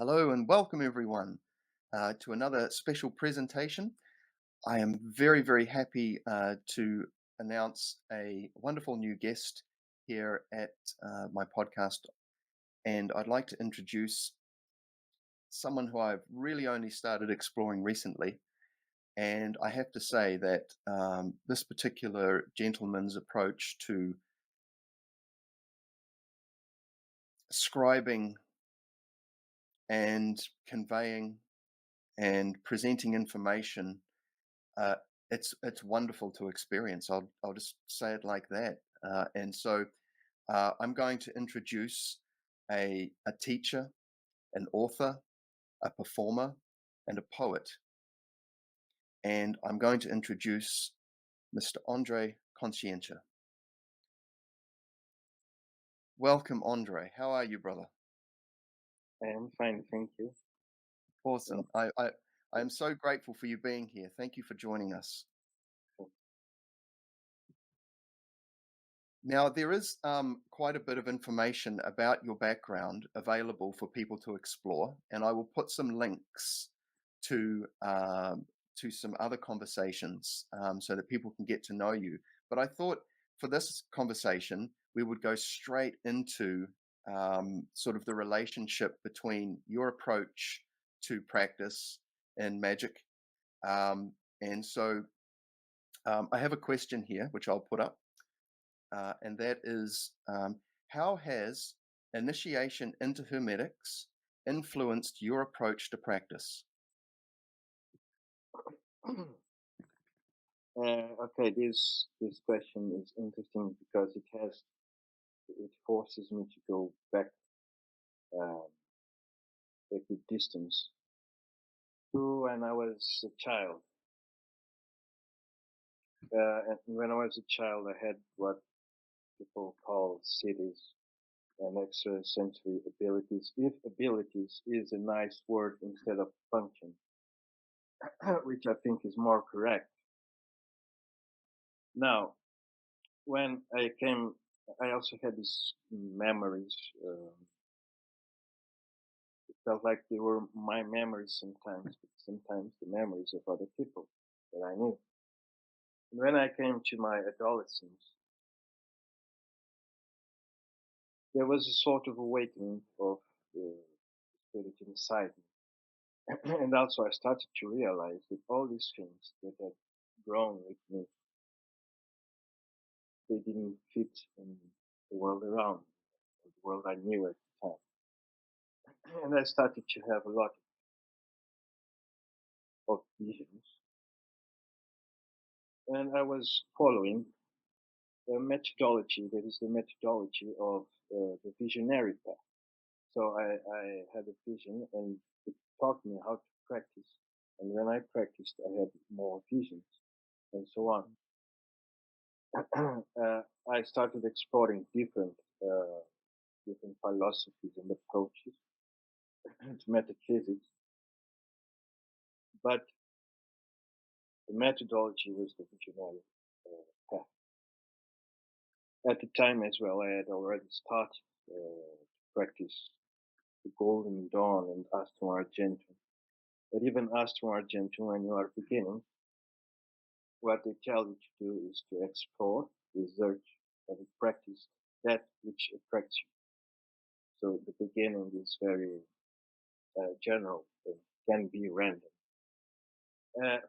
Hello and welcome everyone to another special presentation. I am very, very happy to announce a wonderful new guest here at my podcast, and I'd like to introduce someone who I've really only started exploring recently. And I have to say that this particular gentleman's approach to scribing and conveying and presenting information, uh, it's wonderful to experience. I'll just say it like that. And so I'm going to introduce a teacher, an author, a performer, and a poet. And I'm going to introduce Mr. André Consciência. Welcome, André. How are you, brother? I am fine, thank you. Awesome. I am so grateful for you being here. Thank you for joining us. Now, there is quite a bit of information about your background available for people to explore, and I will put some links to some other conversations so that people can get to know you. But I thought for this conversation, we would go straight into sort of the relationship between your approach to practice and Magick. And so I have a question here, which I'll put up. And that is, how has initiation into Hermetics influenced your approach to practice? Okay, this question is interesting because it forces me to go back a good distance to when I was a child. And when I was a child, I had what people call siddhis and extrasensory abilities. If abilities is a nice word instead of function, which I think is more correct. Now, when I came, I also had these memories. It felt like they were my memories sometimes, but sometimes the memories of other people that I knew. And when I came to my adolescence, there was a sort of awakening of the spirit inside me. And also I started to realize that all these things that had grown with me, they didn't fit in the world around me, or the world I knew at the time. And I started to have a lot of visions. And I was following a methodology that is the methodology of the visionary path. So I had a vision and it taught me how to practice. And when I practiced, I had more visions and so on. I started exploring different philosophies and approaches to metaphysics. But the methodology was the visionary path. At the time as well, I had already started to practice the Golden Dawn and Astrum Argentum. But even Astrum Argentum, when you are beginning, what they tell you to do is to explore, research, and practice that which attracts you. So the beginning is very general, it can be random.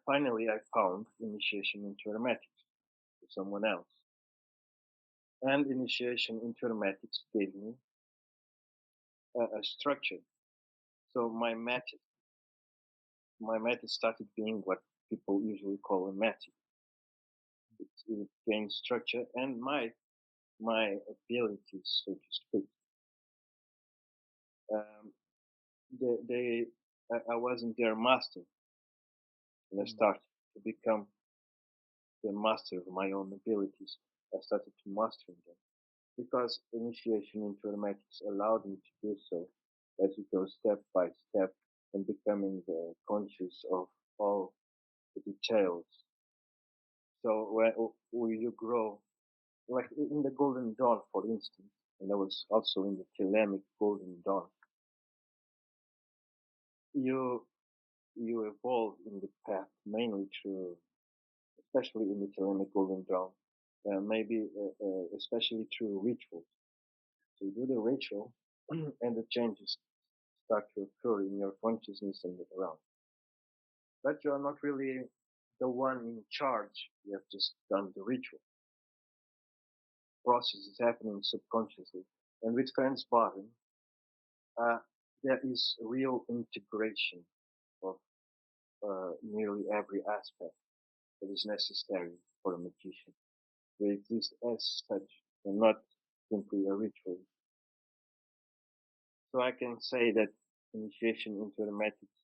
Finally, I found initiation into Hermetics with someone else. And initiation into Hermetics gave me a structure. So my method started being what people usually call a method. It gained structure and my abilities, so to speak. I wasn't their master, and I started to become the master of my own abilities. I started to master them because initiation into Hermetics allowed me to do so as you go step by step and becoming conscious of all the details. So when you grow, like in the Golden Dawn, for instance, and I was also in the Thelemic Golden Dawn, you evolve in the path mainly through, especially in the Thelemic Golden Dawn, maybe especially through rituals. So you do the ritual, and the changes start to occur in your consciousness and around. But you're not really the one in charge. You have just done the ritual. The process is happening subconsciously. And with Franz Bardon, there is real integration of nearly every aspect that is necessary for a magician. They exist as such and not simply a ritual. So I can say that initiation into Hermetics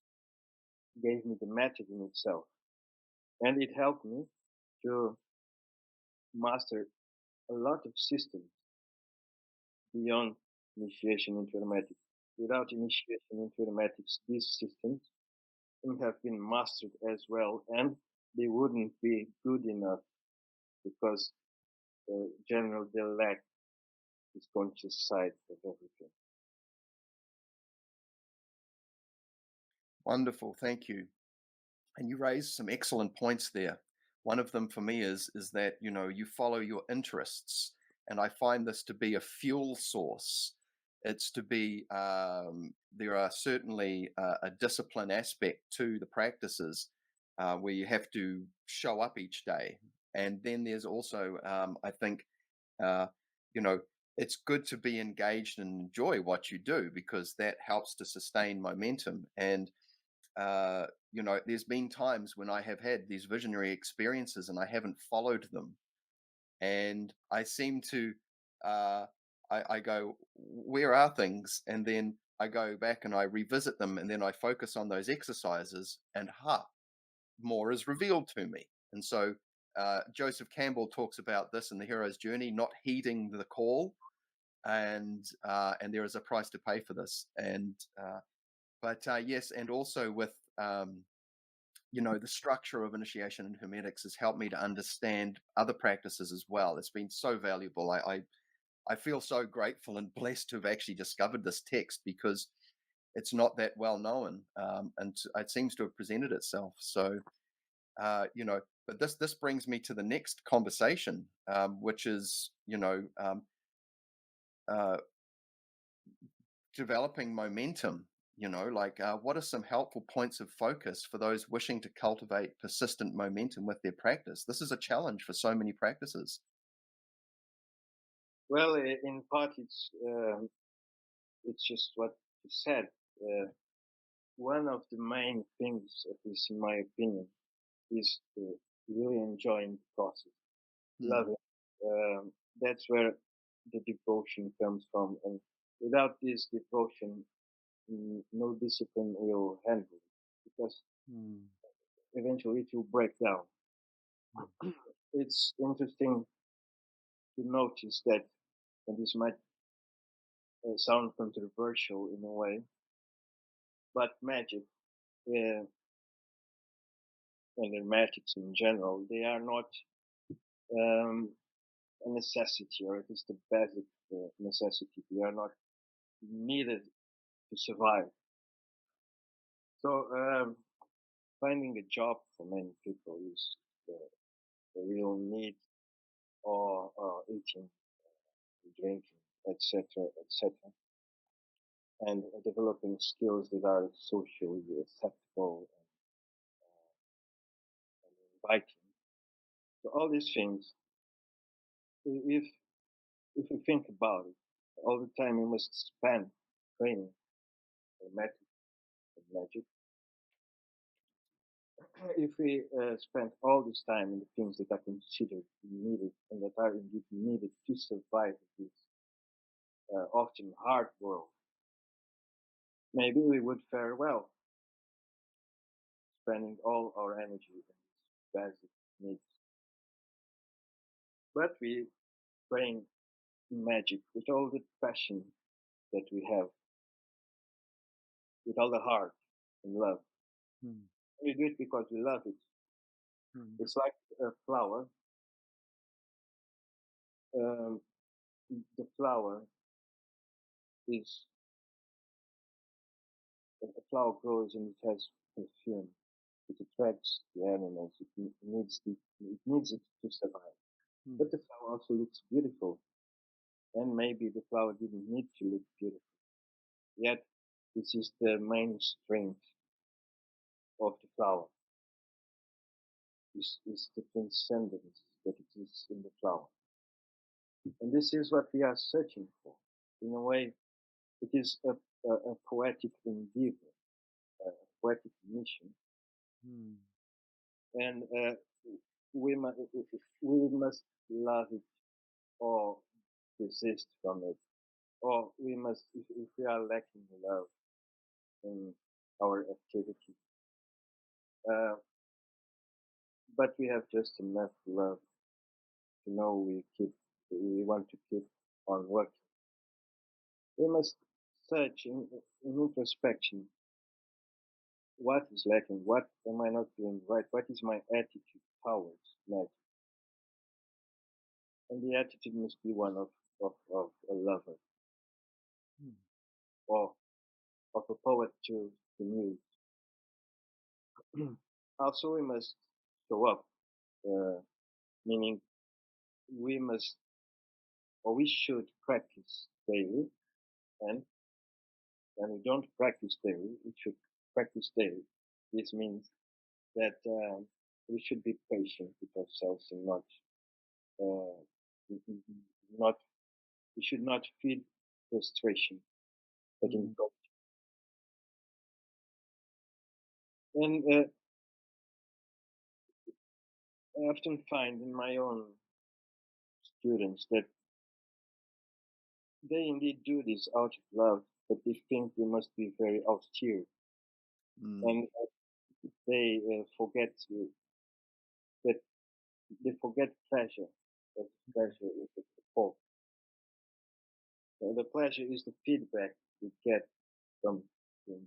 gave me the method in itself. And it helped me to master a lot of systems beyond initiation into Hermetics. Without initiation into Hermetics, these systems would have been mastered as well, and they wouldn't be good enough because generally they lack this conscious side of everything. Wonderful, thank you. And you raised some excellent points there. One of them for me is that, you know, you follow your interests, and I find this to be a fuel source. It's to be there are certainly a discipline aspect to the practices where you have to show up each day, and then there's also I think you know, it's good to be engaged and enjoy what you do, because that helps to sustain momentum. And you know, there's been times when I have had these visionary experiences and I haven't followed them, and I seem to I go, where are things? And then I go back and I revisit them, and then I focus on those exercises, and more is revealed to me. And so Joseph Campbell talks about this in The Hero's Journey, not heeding the call, and there is a price to pay for this. And but yes, and also with you know, the structure of initiation in Hermetics has helped me to understand other practices as well. It's been so valuable. I feel so grateful and blessed to have actually discovered this text, because it's not that well known, and it seems to have presented itself. So you know, but this brings me to the next conversation, which is, you know, uh, developing momentum. You know, like what are some helpful points of focus for those wishing to cultivate persistent momentum with their practice? This is a challenge for so many practices. Well, in part, it's just what you said. One of the main things, at least in my opinion, is really enjoying the process, love it. That's where the devotion comes from, and without this devotion, no discipline will handle it, because eventually it will break down. It's interesting to notice that, and this might sound controversial in a way, but magic and hermetics in general, they are not a necessity, or at least a basic necessity. They are not needed to survive. So finding a job for many people is the real need, or eating, drinking, etc., etc., and developing skills that are socially acceptable and inviting. So all these things, if you think about it, all the time you must spend training hermetic and magic. If we spend all this time in the things that are considered needed and that are indeed needed to survive this often hard world, maybe we would fare well, spending all our energy in these basic needs. But we train magic with all the passion that we have, with all the heart and love. We do it because we love it. It's like a flower. The flower is a flower grows and it has perfume. It attracts the animals. It needs it to survive. Mm. But the flower also looks beautiful, and maybe the flower didn't need to look beautiful. Yet, this is the main strength of the flower. This is the transcendence that exists in the flower. And this is what we are searching for. In a way, it is a poetic endeavor, a poetic mission. Mm. And we must love it or desist from it. Or we must, if we are lacking love in our activity, but we have just enough love to know we want to keep on working. We must search in introspection. What is lacking? What am I not doing right? What is my attitude towards magic? And the attitude must be one of a lover, or of a poet to the muse. Also, we must show up, meaning we must or we should practice daily, and when we don't practice daily, we should practice daily. This means that we should be patient with ourselves and not we should not feed frustration, but indulge. And I often find in my own students that they indeed do this out of love, but they think they must be very austere, and they forget that they forget pleasure. That pleasure is the support. The pleasure is the feedback we get from the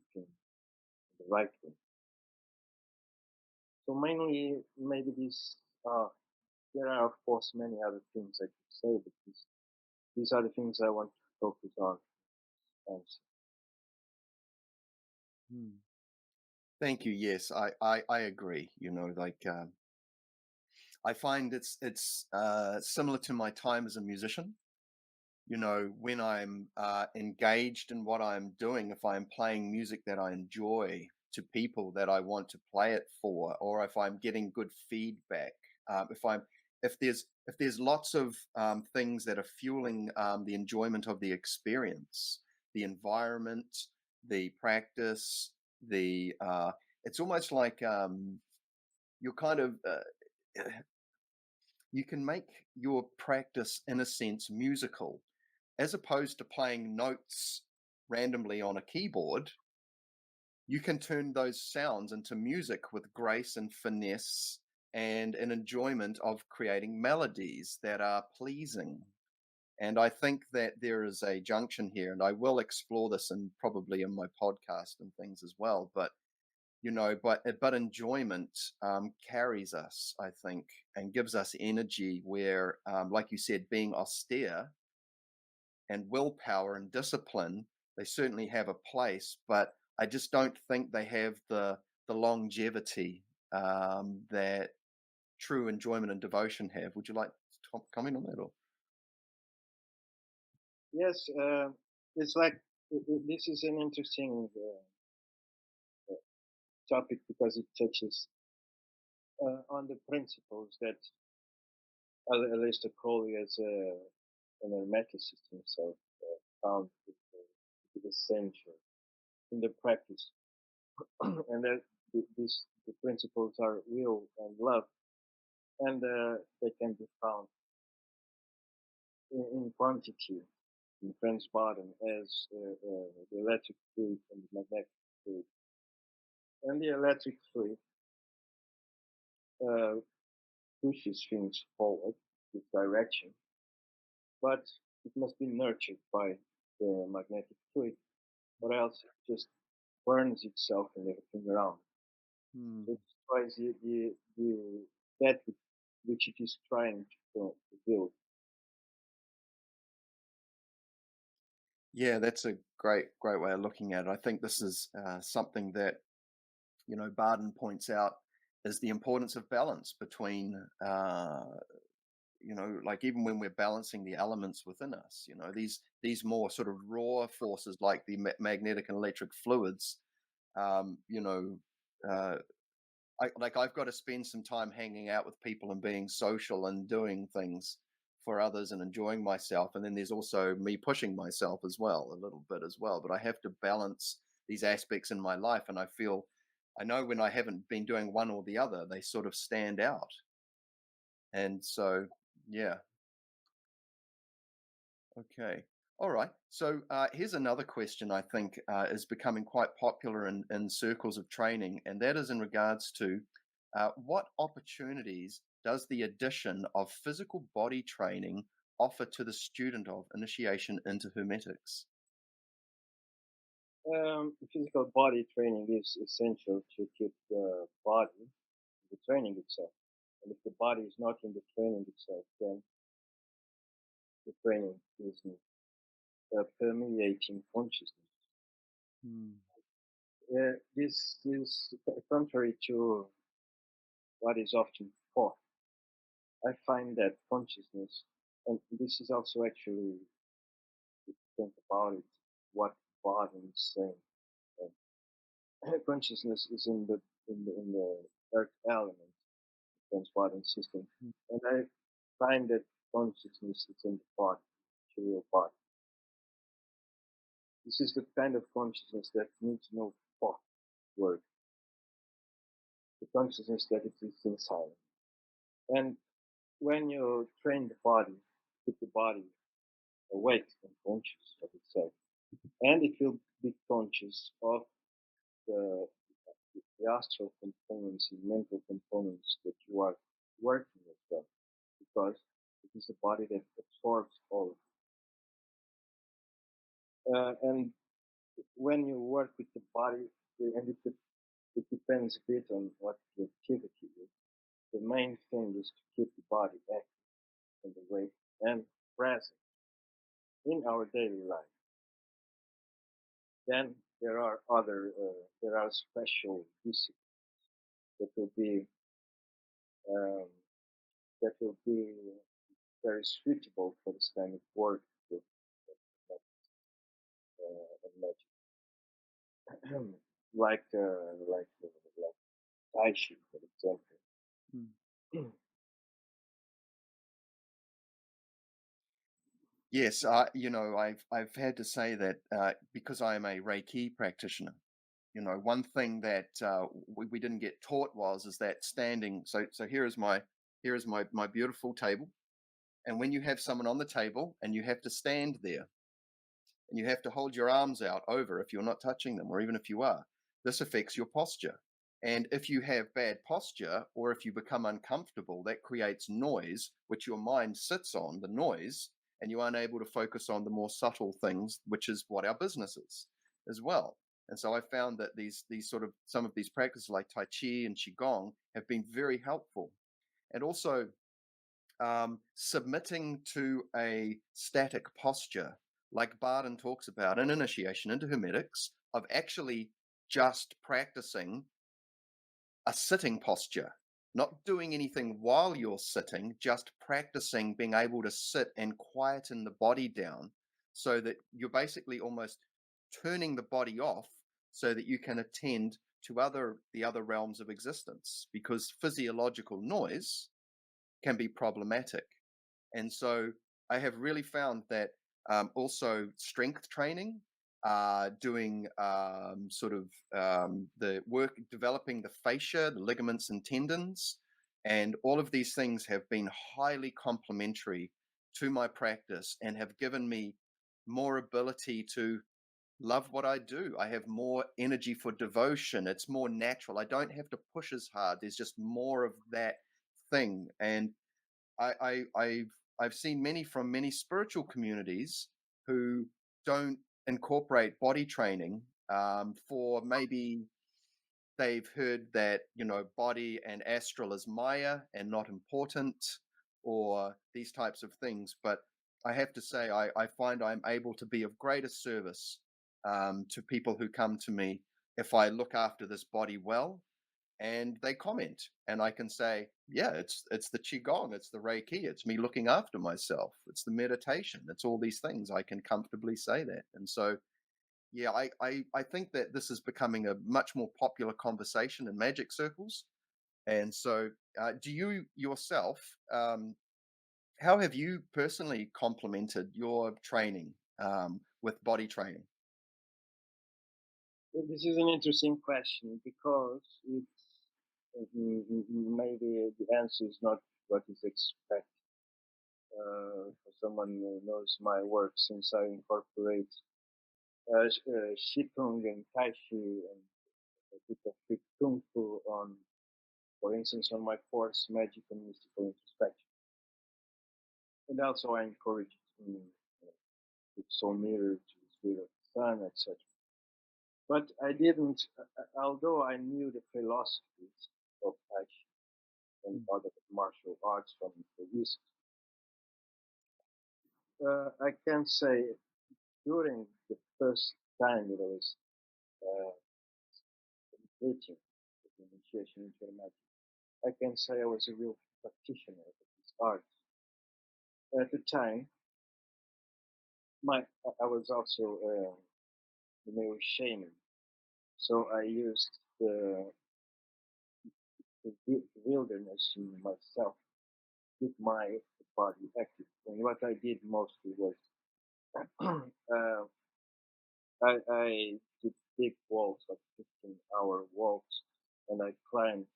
right way. So mainly, maybe there are of course many other things I could say, but these are the things I want to focus on. Thank you. Yes, I agree. You know, like I find it's similar to my time as a musician. You know, when I'm engaged in what I'm doing, if I'm playing music that I enjoy to people that I want to play it for, or if I'm getting good feedback, if there's lots of things that are fueling the enjoyment of the experience, the environment, the practice, the it's almost like you're kind of you can make your practice in a sense musical as opposed to playing notes randomly on a keyboard. You can turn those sounds into music with grace and finesse and an enjoyment of creating melodies that are pleasing. And I think that there is a junction here, and I will explore this and probably in my podcast and things as well. But you know, but enjoyment carries us, I think, and gives us energy. Where, like you said, being austere and willpower and discipline, they certainly have a place, but I just don't think they have the longevity that true enjoyment and devotion have. Would you like to comment on that? Or Yes, it's like this is an interesting topic because it touches on the principles that Aleister Crowley as an Hermeticist himself found to be essential in the practice, and that the principles are will and love, and they can be found in quantity in Franz Bardon as the electric fluid and the magnetic fluid. And the electric fluid pushes things forward with direction, but it must be nurtured by the magnetic fluid, or else it just burns itself and everything around. So it destroys that which it is trying to build. Yeah, that's a great way of looking at it. I think this is something that, Bardon points out is the importance of balance between, like even when we're balancing the elements within us, these more sort of raw forces like the magnetic and electric fluids, um, you know, uh, I've got to spend some time hanging out with people and being social and doing things for others and enjoying myself. And then there's also me pushing myself as well, a little bit as well. But I have to balance these aspects in my life. And I know when I haven't been doing one or the other, they sort of stand out. And so, yeah. Okay. All right. So here's another question I think is becoming quite popular in circles of training, and that is in regards to what opportunities does the addition of physical body training offer to the student of initiation into Hermetics? Physical body training is essential to keep the body in the training itself. And if the body is not in the training itself, then the training isn't permeating consciousness. Hmm. This is contrary to what is often thought. I find that consciousness, and this is also actually, if you think about it, what Bardon is saying. Consciousness is in the earth element, Bardon system, and I find that consciousness is in the body, material body. This is the kind of consciousness that needs no thought work. The consciousness that exists inside. And when you train the body, keep the body awake and conscious of itself, and it will be conscious of the, the astral components and mental components that you are working with them, because it is a body that absorbs all of it. And when you work with the body, and it depends a bit on what the activity is, the main thing is to keep the body active and awake and present in our daily life. Then there are special disciplines that will be um, that will be very suitable for this kind of work with and magic, like Tai Chi, for example. Hmm. Yes, I've had to say that because I am a Reiki practitioner, one thing that we didn't get taught is that standing. So here is my beautiful table, and when you have someone on the table and you have to stand there and you have to hold your arms out over if you're not touching them, or even if you are, this affects your posture. And if you have bad posture or if you become uncomfortable, that creates noise, which your mind sits on, the noise, and you're unable to focus on the more subtle things, which is what our business is as well. And so I found that these sort of some of these practices like Tai Chi and Qigong have been very helpful. And also submitting to a static posture, like Bardon talks about in Initiation into Hermetics, of actually just practicing a sitting posture, not doing anything while you're sitting, just practicing being able to sit and quieten the body down so that you're basically almost turning the body off so that you can attend to the other realms of existence, because physiological noise can be problematic. And so I have really found that also strength training, doing sort of the work, developing the fascia, the ligaments and tendons, and all of these things have been highly complementary to my practice and have given me more ability to love what I do. I have more energy for devotion. It's more natural. I don't have to push as hard. There's just more of that thing. And I've seen many from many spiritual communities who don't incorporate body training for maybe they've heard that body and astral is Maya and not important, or these types of things. But I have to say, I find I'm able to be of greater service to people who come to me if I look after this body well, and they comment, and I can say, yeah, it's the qigong, it's the reiki, it's me looking after myself, it's the meditation, it's all these things. I can comfortably say that, and so yeah, I think that this is becoming a much more popular conversation in magic circles, and so do you yourself? How have you personally complemented your training with body training? This is an interesting question because it's maybe the answer is not what is expected. For someone who knows my work, since I incorporate Qigong and Tai Chi and a bit of Kung Fu on, for instance, on my course, Magic and Mystical Introspection. And also I encourage it in its own mirror to the spirit of the sun, etc. But I didn't, although I knew the philosophies of Tai Chi and other martial arts from the East, I can say during the first time that I was completing the initiation into Hermetic, I can say I was a real practitioner of these arts. At the time, I was also shaman, so I used the wilderness in myself, keep my body active. And what I did mostly was I did big walks, like 15-hour walks, and I climbed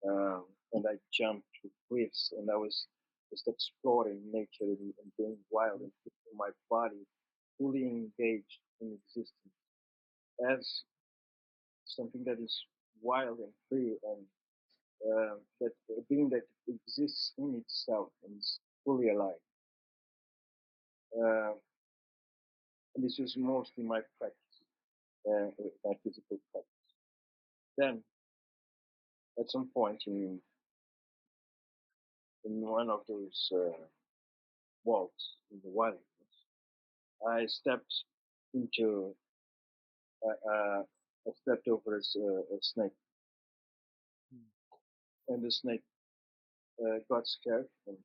and I jumped to cliffs, and I was just exploring nature and being wild and keeping my body fully engaged in existence as something that is wild and free and that a being that exists in itself and is fully alive. Uh, and this was mostly my practice, my physical practice. Then, at some point in one of those walks in the wilderness, I stepped into, I stepped over a snake, and the snake got scared and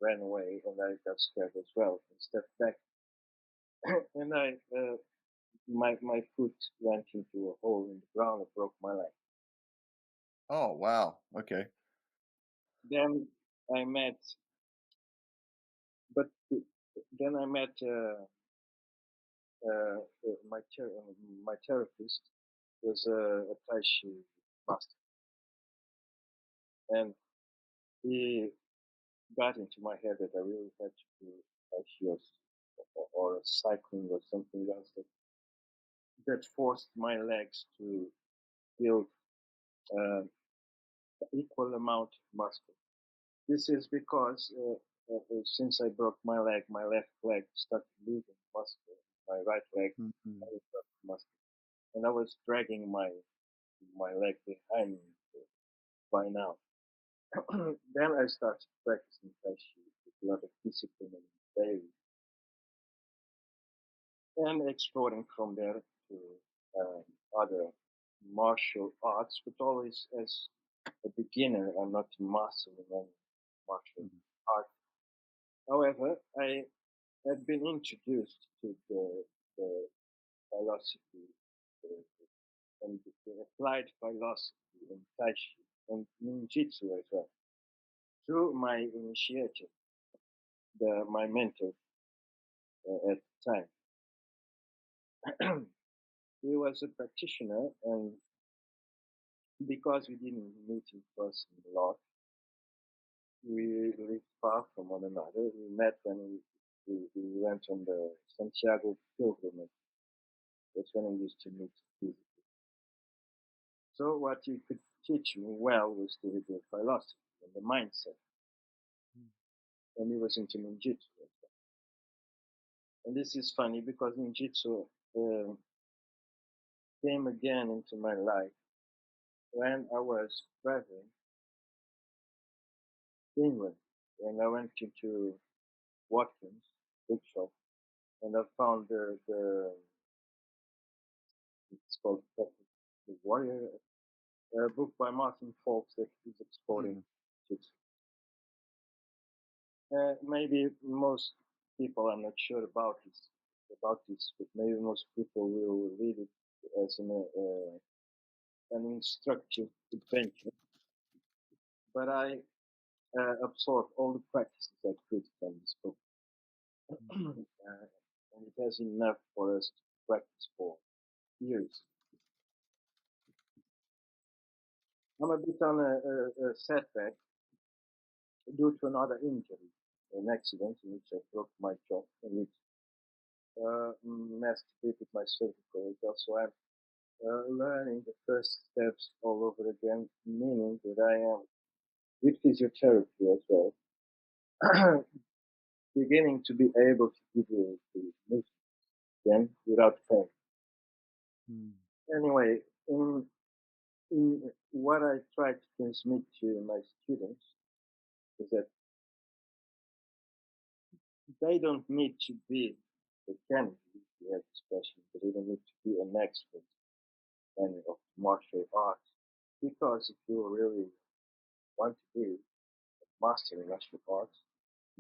ran away, and I got scared as well and stepped back, and my foot went into a hole in the ground and broke my leg. Oh wow, okay. Then I met, but then I met my my therapist was a Tai Chi master, and he got into my head that I really had to do Tai Chi or cycling or something else that forced my legs to build equal amount of muscle. This is because since I broke my leg, my left leg started losing muscle. My right leg Mm-hmm. got muscle, and I was dragging my leg behind me by now. Then I started practicing Tai Chi with a lot of discipline and daily, and exploring from there to other martial arts, but always as a beginner and not a master in any martial art. However, I had been introduced to the philosophy and the applied philosophy in Tai Chi and Ninjitsu as well through my initiator, my mentor at the time. He was a practitioner, and because we didn't meet in person a lot, we lived far from one another. We met when we went on the Santiago pilgrimage. That's when we used to meet physically. So what he could teach me well was the philosophy and the mindset. And he was into ninjutsu as well. And this is funny because ninjutsu came again into my life when I was traveling to England and I went into Watkins bookshop, and I found it's called The Warrior, a book by Martin Fox that is exporting. Maybe most people, I'm not sure about this, but maybe most people will read it as an instructive adventure. But I absorbed all the practices I could from this book. And it has enough for us to practice for years. I'm a bit on a setback due to another injury, an accident in which I broke my jaw, and which masturbated my cervical. So I'm learning the first steps all over again, meaning that I am, with physiotherapy as well, beginning to be able to give you the movement again without pain. Anyway, in what I try to transmit to my students is that they don't need to be, they can be, if you have this passion, but they don't need to be an expert in of martial arts. Because if you really want to be a master in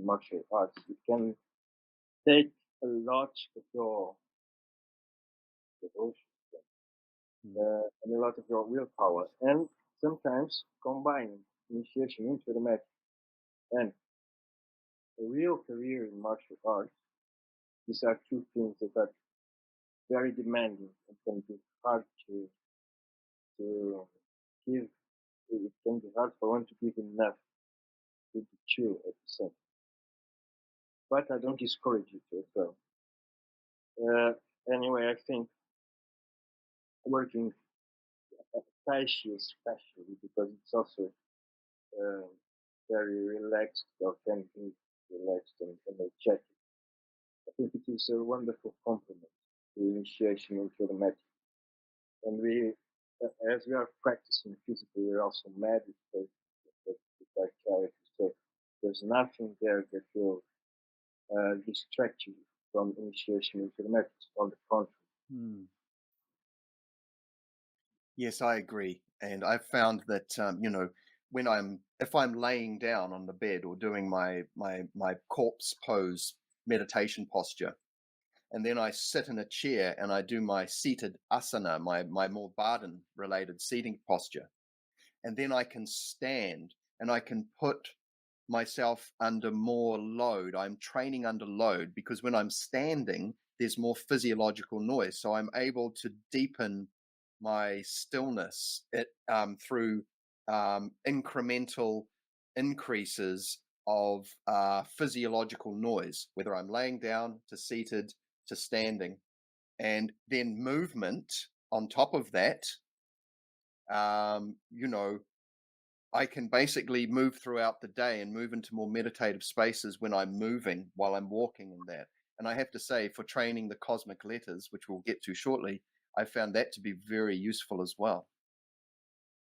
martial arts, it can take a lot of your devotion and a lot of your willpower, and sometimes combining initiation into Hermetic and a real career in martial arts. These are two things that are very demanding and can be hard to give. It can be hard for one to give enough to be true at the same. But I don't discourage it as well. Anyway, I think working Tai Chi especially, because it's also very relaxed, or can be relaxed and energetic. I think it is a wonderful complement to initiation into the Magick. And we, as we are practicing physically, we're also meditating like clarity. So there's nothing there that will distract you from initiation into the Magick. On the contrary. Yes, I agree. And I've found that, if I'm laying down on the bed or doing my corpse pose meditation posture, and then I sit in a chair and I do my seated asana, my more Bardon related seating posture, and then I can stand and I can put myself under more load. I'm training under load because when I'm standing, there's more physiological noise. So I'm able to deepen my stillness through incremental increases of physiological noise, whether I'm laying down to seated to standing, and then movement on top of that. I can basically move throughout the day and move into more meditative spaces when I'm moving while I'm walking and that. And I have to say, for training the cosmic letters, which we'll get to shortly, I found that to be very useful as well.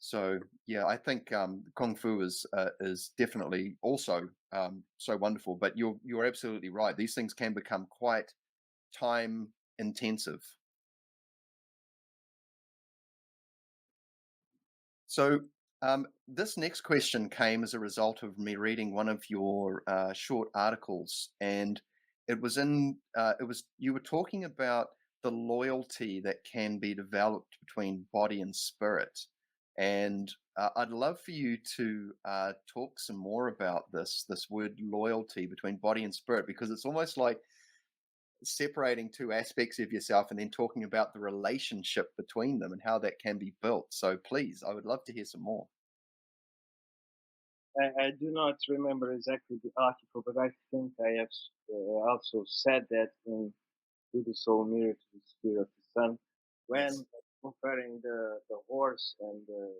So yeah, I think Kung Fu is definitely also so wonderful. But you're absolutely right. These things can become quite time intensive. So this next question came as a result of me reading one of your short articles, and you were talking about the loyalty that can be developed between body and spirit, and I'd love for you to talk some more about this word loyalty between body and spirit, because it's almost like separating two aspects of yourself and then talking about the relationship between them and how that can be built. So please, I would love to hear some more. I do not remember exactly the article, but I think I have also said that in To the Soul Mirror to the Sphere of the Sun, when comparing the horse and the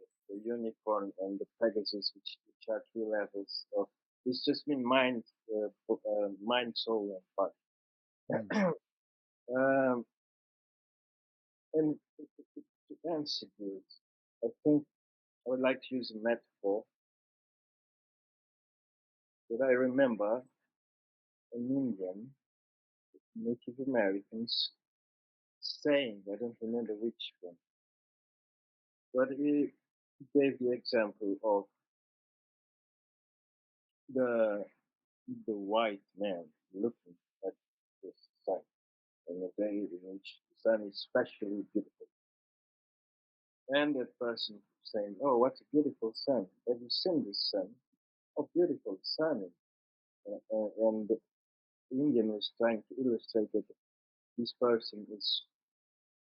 unicorn and the Pegasus, which are three levels of, it's just been mind, soul, and body. And to answer this, I think I would like to use a metaphor that I remember an Indian, Native Americans, saying, I don't remember which one, but he gave the example of the white man looking at the sun, and the day in which the sun is especially beautiful. And that person saying, oh, what a beautiful sun. Have you seen this sun? How beautiful sun is. And the Indian was trying to illustrate that this person is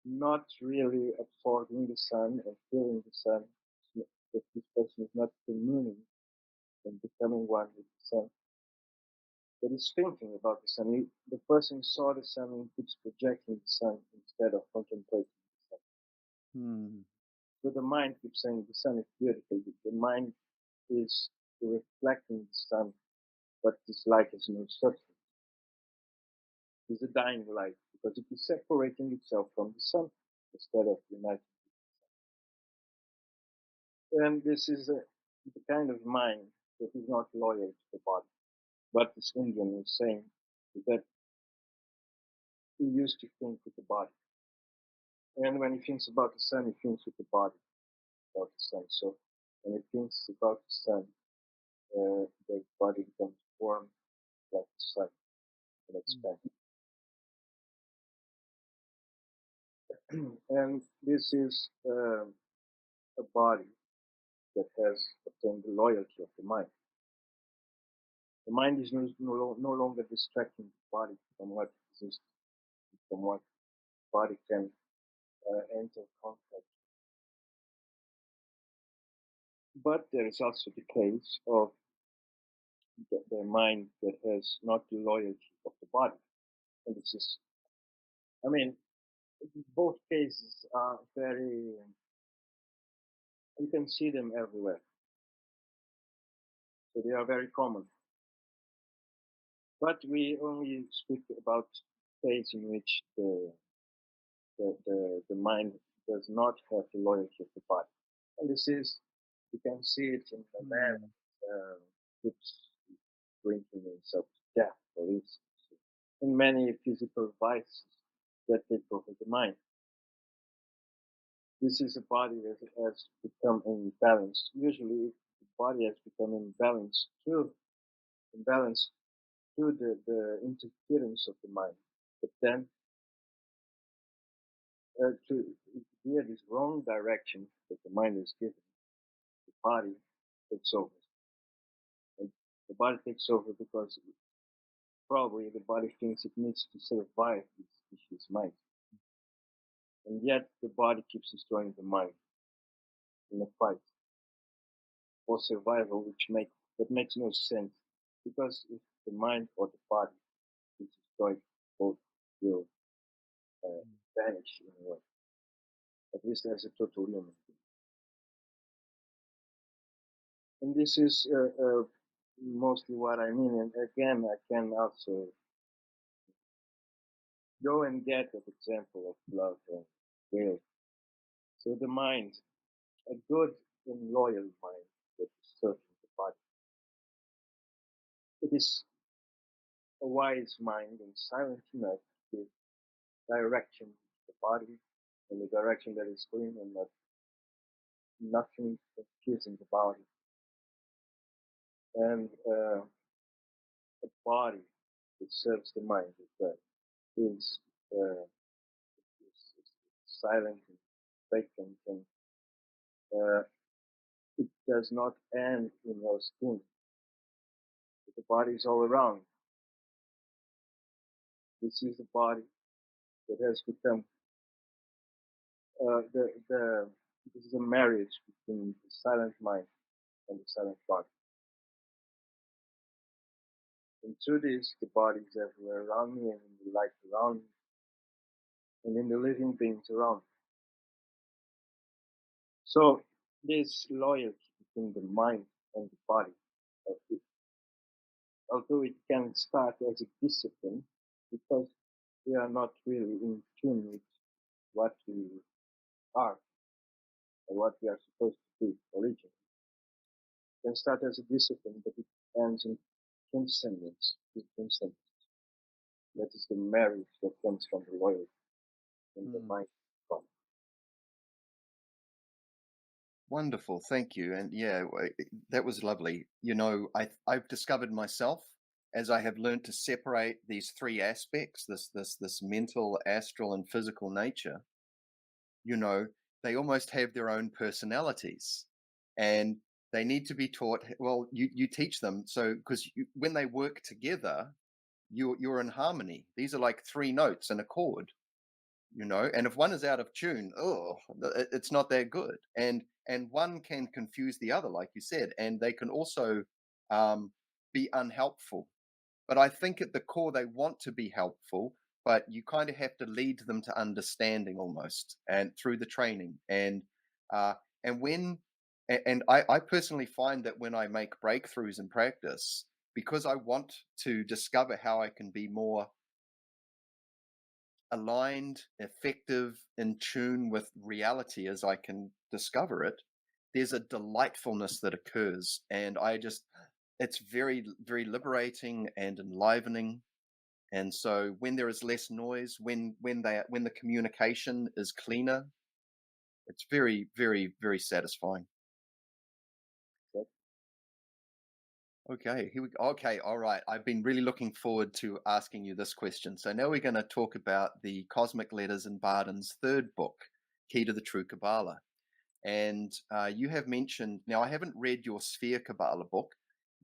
not really absorbing the sun and feeling the sun, that this person is not communing and becoming one with the sun, but is thinking about the sun. The person saw the sun and keeps projecting the sun instead of contemplating the sun. So the mind keeps saying the sun is beautiful. The mind is reflecting the sun, but this light has no substance. It's a dying light because it is separating itself from the sun instead of uniting with the sun. And this is the kind of mind that is not loyal to the body. What this Indian is saying is that he used to think with the body. And when he thinks about the sun, he thinks with the body about the sun. So when he thinks about the sun, the body becomes warm like the sun and expands. And this is a body that has obtained the loyalty of the mind. The mind is no longer distracting the body from what exists, from what the body can enter contact. But there is also the case of the mind that has not the loyalty of the body. And this is, I mean, both cases are very, you can see them everywhere. So they are very common. But we only speak about case in which the mind does not have the loyalty of the body. And this is, you can see it in the man keeps drinking himself to death, for instance, in many physical vices that take over the mind. This is a body that has become imbalanced. Usually, the body has become imbalanced through the interference of the mind. But then, to veer this wrong direction that the mind is given, the body takes over. And the body takes over because probably the body thinks it needs to survive this vicious mind. And yet the body keeps destroying the mind in a fight for survival, that makes no sense. Because if the mind or the body is destroyed, both will vanish in a way. At least as a total human being. And this is mostly what I mean. And again, I can also go and get an example of love and will. So the mind, a good and loyal mind that is serving the body. It is a wise mind and silent enough to give direction to the body in the direction that is going and nothing confusing the body. And a body that serves the mind as well is silent and vacant, and it does not end in your skin. The body is all around. This is the body that has become this is a marriage between the silent mind and the silent body. And through this, the body is everywhere around me and in the light around me and in the living beings around me. So this loyalty between the mind and the body, although it can start as a discipline, because we are not really in tune with what we are or what we are supposed to be originally. It can start as a discipline, but it ends in transcendence. The transcendence. That is the marriage that comes from the loyalty in the mind. Wonderful, thank you. And yeah, that was lovely. You know, I've discovered myself as I have learned to separate these three aspects, this mental, astral, and physical nature. You know, they almost have their own personalities, and they need to be taught. Well, you teach them so because when they work together, you're in harmony. These are like three notes in a chord, you know, and if one is out of tune, it's not that good, and one can confuse the other, like you said, and they can also be unhelpful. But I think at the core they want to be helpful, but you kind of have to lead them to understanding almost, and through the training. Uh and when and I personally find that when I make breakthroughs in practice, because I want to discover how I can be more aligned, effective, in tune with reality as I can discover it, there's a delightfulness that occurs. And it's very, very liberating and enlivening. And so when there is less noise, when the communication is cleaner, it's very, very, very satisfying. Okay, here we go. Okay, all right. I've been really looking forward to asking you this question. So now we're going to talk about the cosmic letters in Bardon's third book, Key to the True Quabbalah. And you have mentioned, now I haven't read your Sphere Quabbalah book,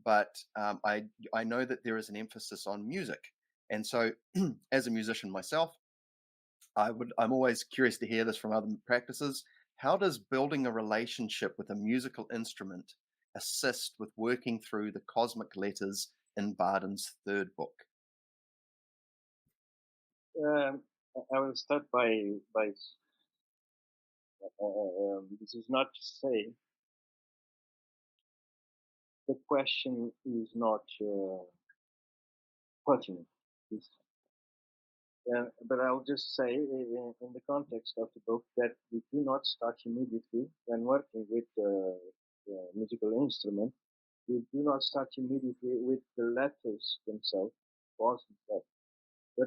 but I know that there is an emphasis on music. And so as a musician myself, I'm always curious to hear this from other practices. How does building a relationship with a musical instrument assist with working through the cosmic letters in Bardon's third book? I will start by this is not to say the question is not pertinent. But I'll just say in the context of the book that we do not start immediately when working with the musical instrument. We do not start immediately with the letters themselves, but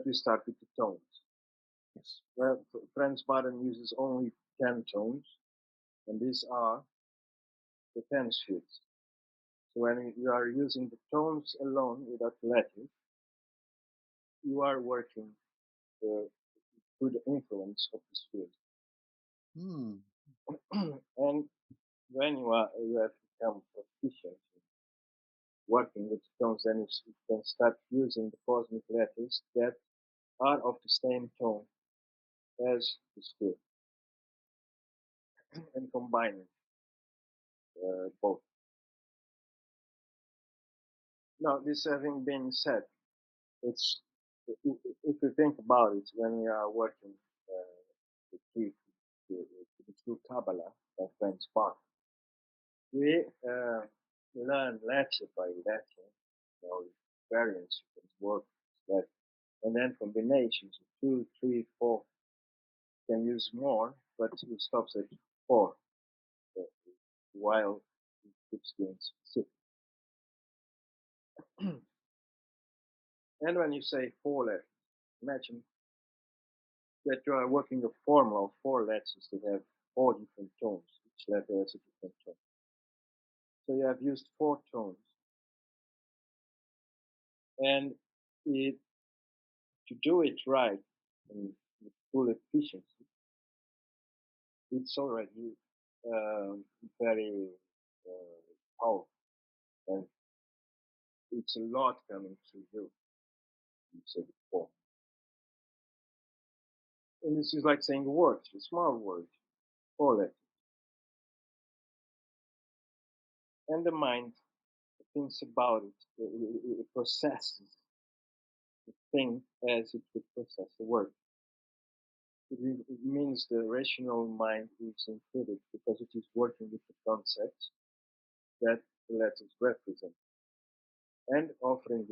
we start with the tones. Yes. Well, Franz Bardon uses only 10 tones, and these are the 10 spheres. So when you are using the tones alone without letters, you are working through the influence of the spheres. And when you have become proficient in working with the tones, then you can start using the cosmic letters that are of the same tone as the sphere and combining both. Now, this having been said, it's if you think about it, when we are working with the true Quabbalah by Franz Bardon, we learn letter by letter, you know, variants you can work with that, and then combinations of 2, 3, 4. You can use more, but it stops at 4 while it keeps being specific. And when you say 4 letters, imagine that you are working a formula of 4 letters that have 4 different tones. Each letter has a different tone. So you have used 4 tones. And to do it right and with full efficiency, it's already very powerful. And it's a lot coming through you said before. And this is like saying a word, a small word, 4 letters. And the mind thinks about it, it processes the thing as it would process the word. It means the rational mind is included because it is working with the concepts that the letters represent and offering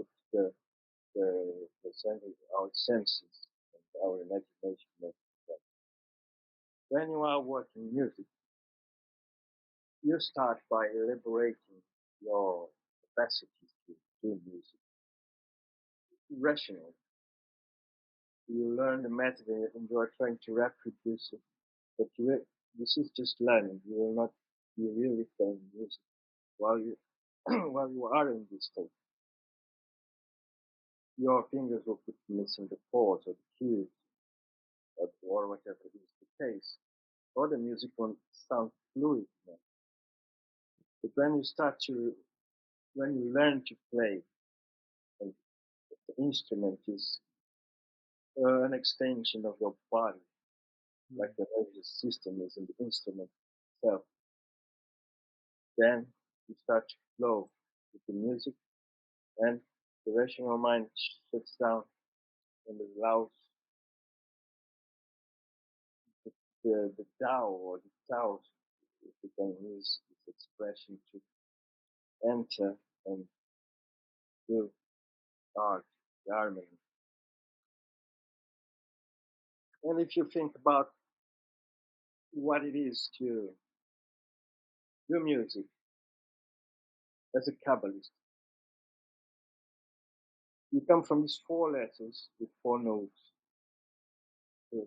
our senses and our imagination. When you are working music, you start by liberating your capacity do music. Rational. You learn the method and you are trying to reproduce it. But this is just learning. You will not be really playing music while you while you are in this state. Your fingers will keep missing the chords or the keys or whatever is the case. Or the music won't sound fluid enough. But when you learn to play, and the instrument is an extension of your body, like the nervous system is in the instrument itself, then you start to flow with the music, and the rational mind shuts down and allows the Tao or the Taos, if you can use this expression, to enter and do art, the harmony. And if you think about what it is to do music as a Kabbalist, you come from these 4 letters with 4 notes to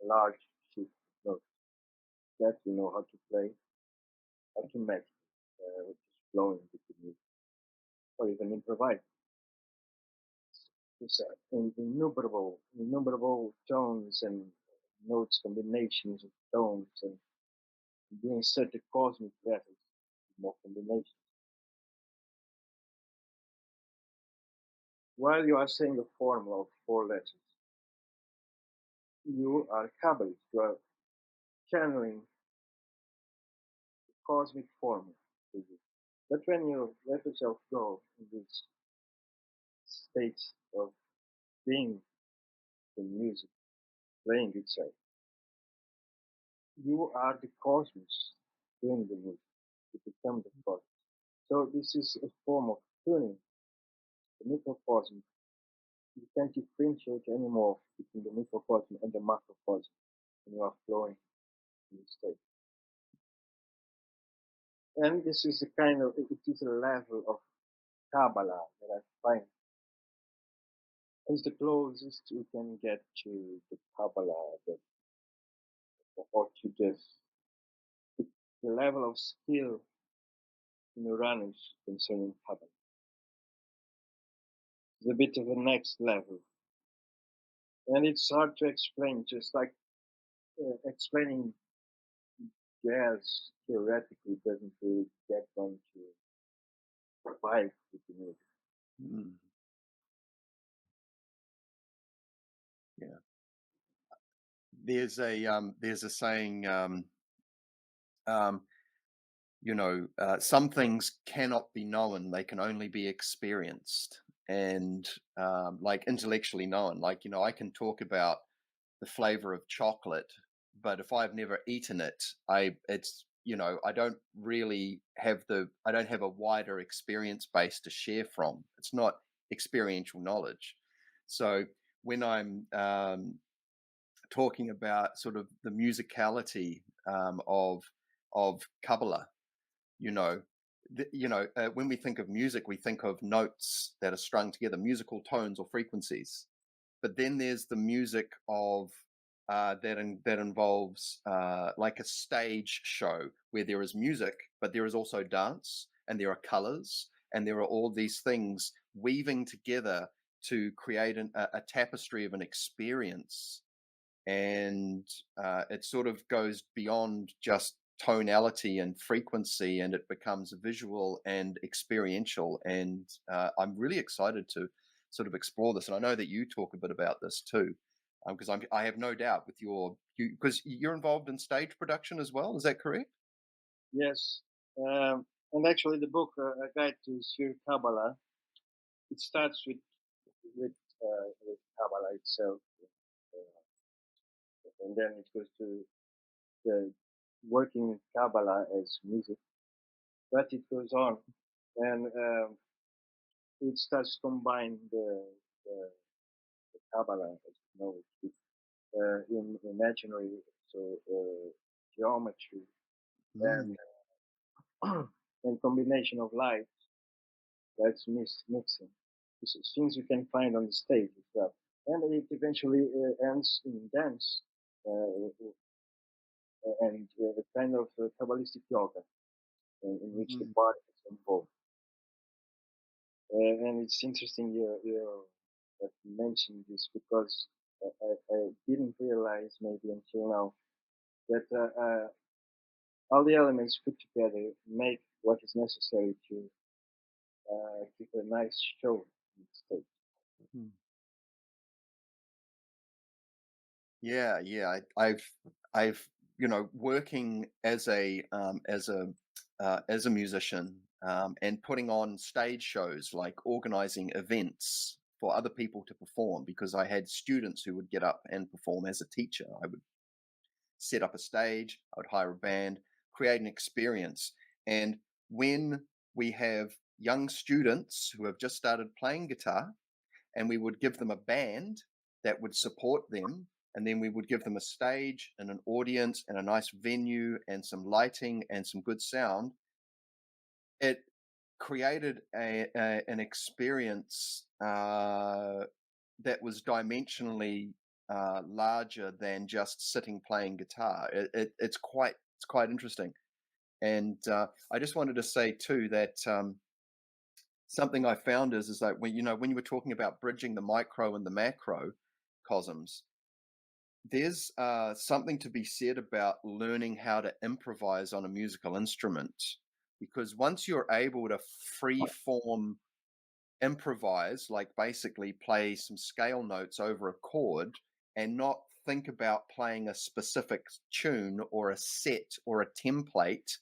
a large sheet of notes that you know how to play, how to match, which is flowing with the music, or even improvise. It's innumerable tones and notes, combinations of tones, and doing certain cosmic letters, more combinations. While you are saying a formula of 4 letters, you are Kabbalist. You are channeling the cosmic formula to you. But when you let yourself go in this state of being the music, playing itself, you are the cosmos doing the music. You become the cosmos. So this is a form of tuning the microcosm. You can't differentiate anymore between the microcosm and the macrocosm when you are flowing in this state. And this is it is a level of Quabbalah that I find is the closest you can get to the Quabbalah, or to the level of skill in Uranus concerning Quabbalah. It's a bit of a next level. And it's hard to explain, just like explaining jazz theoretically doesn't really get one to vibe with the music. Mm. Yeah. There's a saying, some things cannot be known; they can only be experienced, and like intellectually known. Like, I can talk about the flavor of chocolate, but if I've never eaten it, I don't really have I don't have a wider experience base to share from. It's not experiential knowledge. So when I'm talking about sort of the musicality of Kabbalah, when we think of music, we think of notes that are strung together, musical tones or frequencies. But then there's the music of that involves like a stage show where there is music, but there is also dance, and there are colors, and there are all these things weaving together to create a tapestry of an experience. And it sort of goes beyond just tonality and frequency, and it becomes visual and experiential. And I'm really excited to sort of explore this. And I know that you talk a bit about this too, because I have no doubt with because you're involved in stage production as well. Is that correct? Yes. And actually the book, A Guide to Sphere Quabbalah, it starts with Quabbalah itself. And then it goes to the working Quabbalah as music. But it goes on, and it starts to combine the Quabbalah, as you know, in imaginary, so geometry, and and combination of light That's mixing. This is things you can find on the stage as well. And it eventually ends in dance and a kind of Kabbalistic yoga in which the body is involved. And it's interesting you mentioned this because I didn't realize maybe until now that all the elements put together make what is necessary to give a nice show on the stage. Mm-hmm. Yeah. I've working as a musician and putting on stage shows, like organizing events for other people to perform, because I had students who would get up and perform as a teacher. I would set up a stage, I would hire a band, create an experience. And when we have young students who have just started playing guitar, and we would give them a band that would support them, and then we would give them a stage and an audience and a nice venue and some lighting and some good sound, it created an experience that was dimensionally larger than just sitting playing guitar. It's quite interesting. And I just wanted to say too that something I found is that when you were talking about bridging the micro and the macro cosms, there's something to be said about learning how to improvise on a musical instrument, because once you're able to free form improvise, like basically play some scale notes over a chord and not think about playing a specific tune or a set or a template,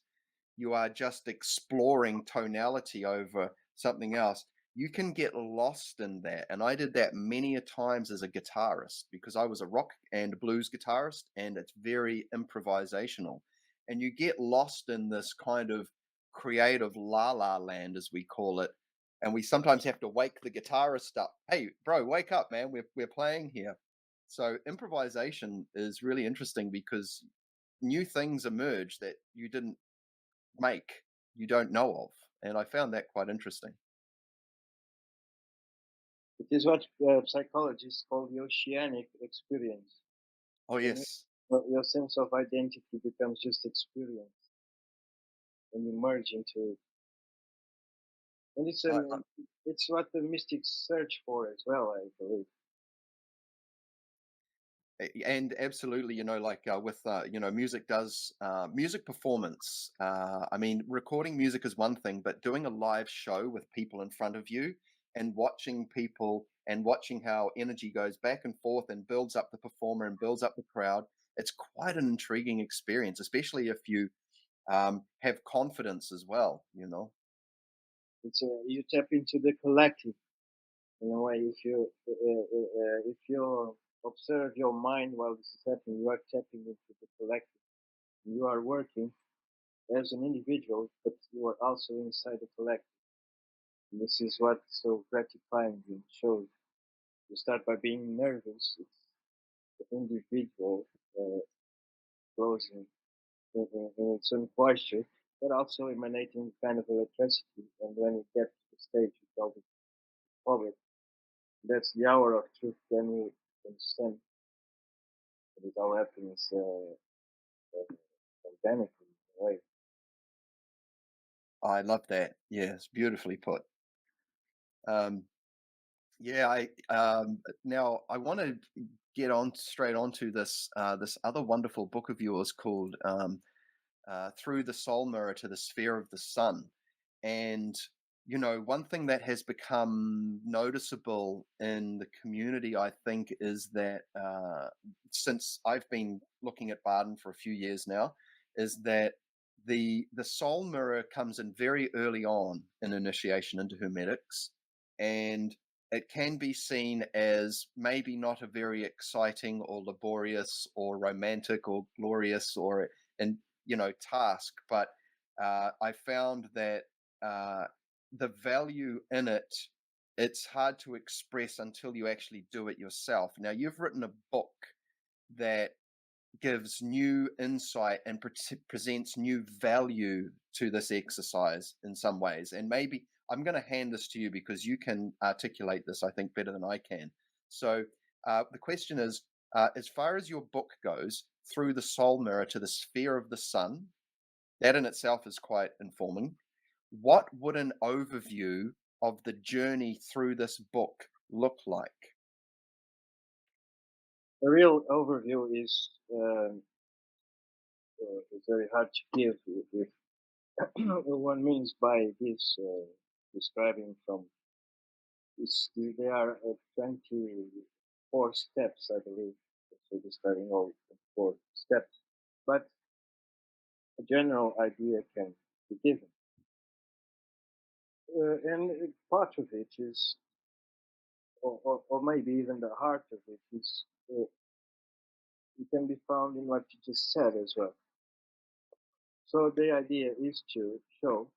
you are just exploring tonality over something else. You can get lost in that. And I did that many a times as a guitarist, because I was a rock and blues guitarist, and it's very improvisational. And you get lost in this kind of creative la la land, as we call it. And we sometimes have to wake the guitarist up. Hey, bro, wake up, man. We're playing here. So improvisation is really interesting because new things emerge that you didn't make, you don't know of. And I found that quite interesting. It is what psychologists call the oceanic experience. Oh, yes. Your sense of identity becomes just experience when you merge into it. And it's what the mystics search for as well, I believe. And absolutely, like with music does music performance. I mean, recording music is one thing, but doing a live show with people in front of you and watching people and watching how energy goes back and forth and builds up the performer and builds up the crowd, it's quite an intriguing experience, especially if you have confidence as well. It's you tap into the collective in a way. If you observe your mind while this is happening, you are tapping into the collective. You are working as an individual, but you are also inside the collective. And this is what's so gratifying in shows. You start by being nervous. It's the individual closing in its own posture, but also emanating kind of electricity. And when you get to the stage, you call it public. That's the hour of truth. Then you understand that it all happens organically in a way. I love that. Yes, beautifully put. Um, Yeah, now I want to get on straight onto this other wonderful book of yours called Through the Soul Mirror to the Sphere of the Sun. And one thing that has become noticeable in the community, I think, is that since I've been looking at Bardon for a few years now, is that the soul mirror comes in very early on in initiation into Hermetics, and it can be seen as maybe not a very exciting or laborious or romantic or glorious or task, but I found that the value in it, it's hard to express until you actually do it yourself. Now, you've written a book that gives new insight and presents new value to this exercise in some ways. And maybe I'm going to hand this to you because you can articulate this, I think, better than I can. So the question is, as far as your book goes, through the soul mirror to the sphere of the sun, that in itself is quite informing. What would an overview of the journey through this book look like? A real overview is very hard to give if one means by this describing from there are 24 steps, I believe, so describing all 4 steps, but a general idea can be given. And part of it is, or maybe even the heart of it is, it can be found in what you just said as well. So the idea is to show,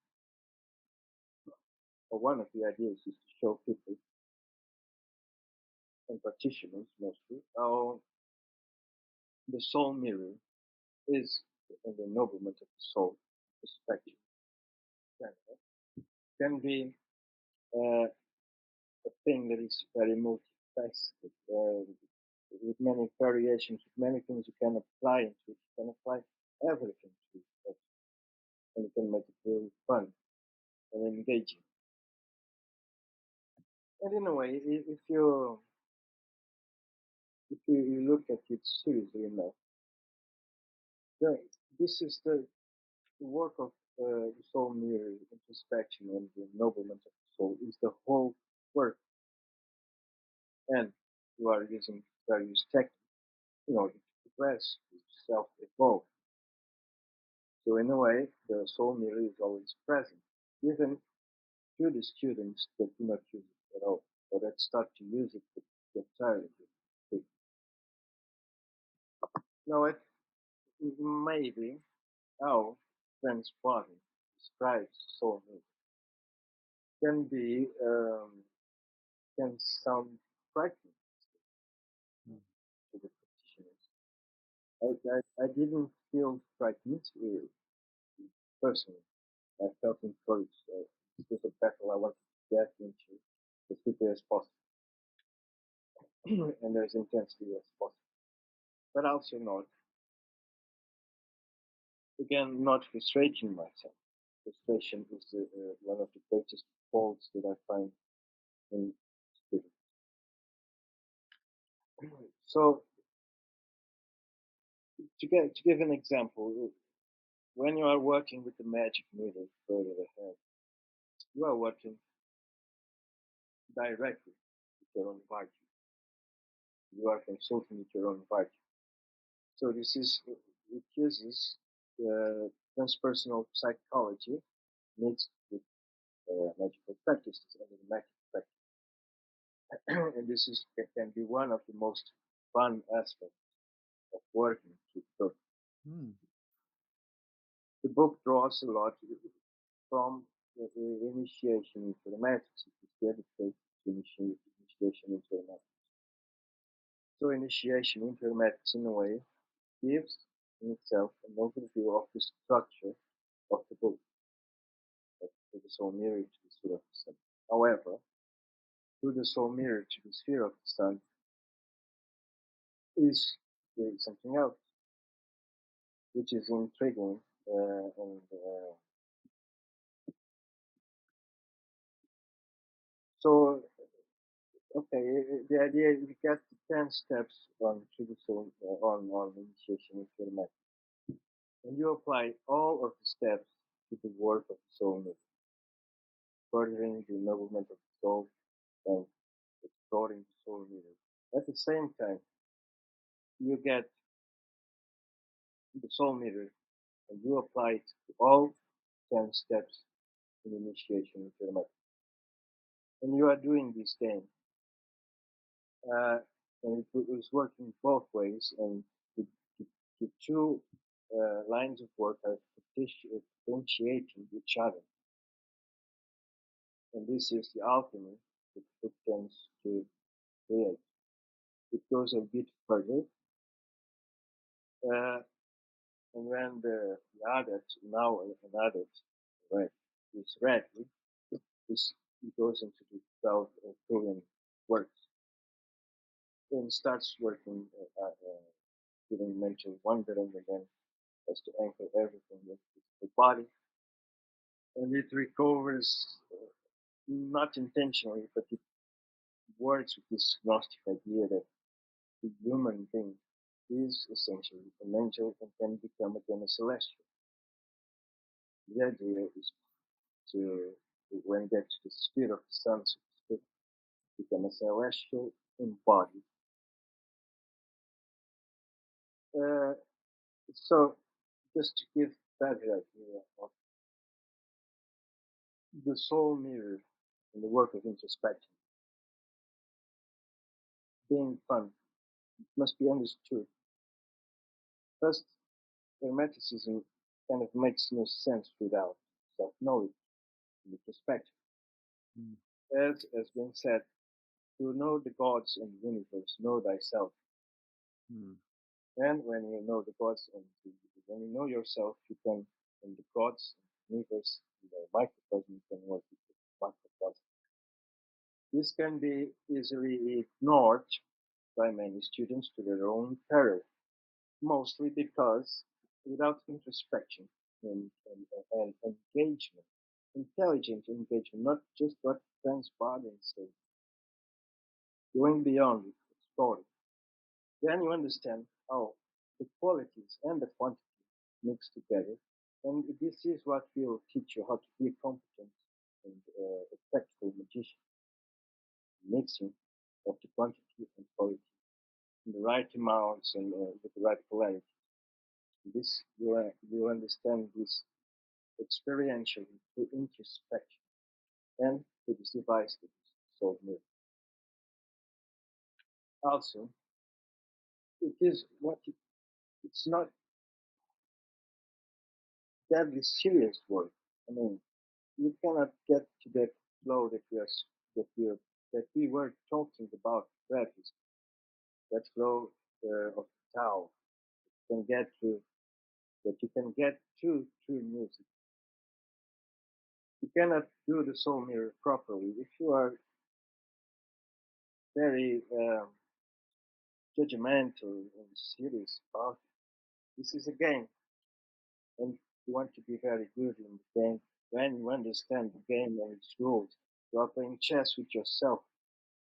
or one of the ideas is to show people, and practitioners mostly, how the soul mirror is, and the ennoblement of the soul perspective can be a thing that is very multifaceted, with many variations, with many things you can apply into it. You can apply everything to it, and you can make it really fun and engaging. And in a way, if you look at it seriously enough, this is the work of the soul mirror introspection and the ennoblement of the soul is the whole work, and you are using various techniques in order to progress, to self-evolve. So in a way, the soul mirror is always present, even to the students that do not use it at all, or that start to use it but get tired of it. Now, it maybe how Franz Bardon describes soul mirror can be can sound frightening to the practitioners. I didn't feel frightened personally. I felt encouraged. This was a battle I wanted to get into as quickly as possible and as intensely as possible. But also not frustrating myself. Frustration is one of the greatest faults that I find in students. So, to give an example, when you are working with the magic needle further ahead, you are working directly with your own body. You are consulting with your own body. So it uses transpersonal psychology mixed with magical practices and hermetic practice. And can be one of the most fun aspects of working with book. The book draws a lot from the initiation into hermetics. It is dedicated to initiation into hermetics. So initiation into hermetics, in a way, gives in itself an overview of the structure of the book, the soul mirror to the sphere of the sun. However, through the soul mirror to the sphere of the sun is something else, which is intriguing so okay, the idea is we get 10 steps on through the soul on initiation into hermetics, and you apply all of the steps to the work of the soul mirror, furthering the ennoblement of the soul and exploring the soul mirror. At the same time, you get the soul mirror and you apply it to all 10 steps in initiation into hermetics. And you are doing this thing. And it was working both ways, and the two lines of work are potentiating each other. And this is the alchemy that the book tends to create. It goes a bit further. And when the adept, now an adept, right, is ready, he goes into the 12 trillion works and starts working, giving mental wondering, and then has to anchor everything with the body. And it recovers, not intentionally, but it works with this Gnostic idea that the human being is essentially an angel and can become again a celestial. The idea is to, when you get to the spirit of the sun, so to speak, become a celestial embodied. So, just to give that idea of the soul mirror in the work of introspection being fun, must be understood. First, Hermeticism kind of makes no sense without self-knowledge and introspection. As has been said, to know the gods and the universe, know thyself. And when you know the gods and when you know yourself, you can, and the gods and the universe, the microcosm, you can work with the macrocosm. This can be easily ignored by many students to their own peril, mostly because without introspection and engagement, intelligent engagement, not just what Franz Bardon said, going beyond it, exploring, then you understand how the qualities and the quantity mix together, and this is what will teach you how to be a competent and effective magician. Mixing of the quantity and quality in the right amounts and with the right polarity. This you understand this experientially through introspection and through this device that is soul mirror. Also, it is what it's not deadly serious work. I mean, you cannot get to that flow that we were talking about practice. That flow of Tao can get to that you can get to through music. You cannot do the soul mirror properly if you are very judgmental and serious about it. This is a game, and you want to be very good in the game. When you understand the game and its rules, you are playing chess with yourself.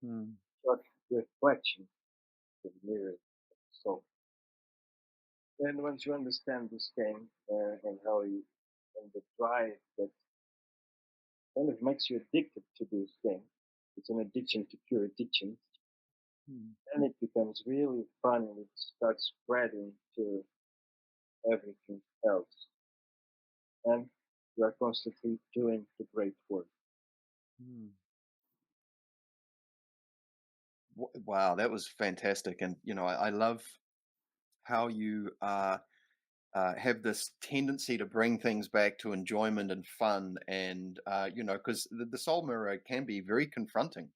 Not reflection, the mirror of the soul. And once you understand this game and how you and the drive that kind of makes you addicted to this game, it's an addiction to cure addiction. Then it becomes really fun and it starts spreading to everything else. And you are constantly doing the great work. Wow, that was fantastic. And, I love how you have this tendency to bring things back to enjoyment and fun. And, because the soul mirror can be very confronting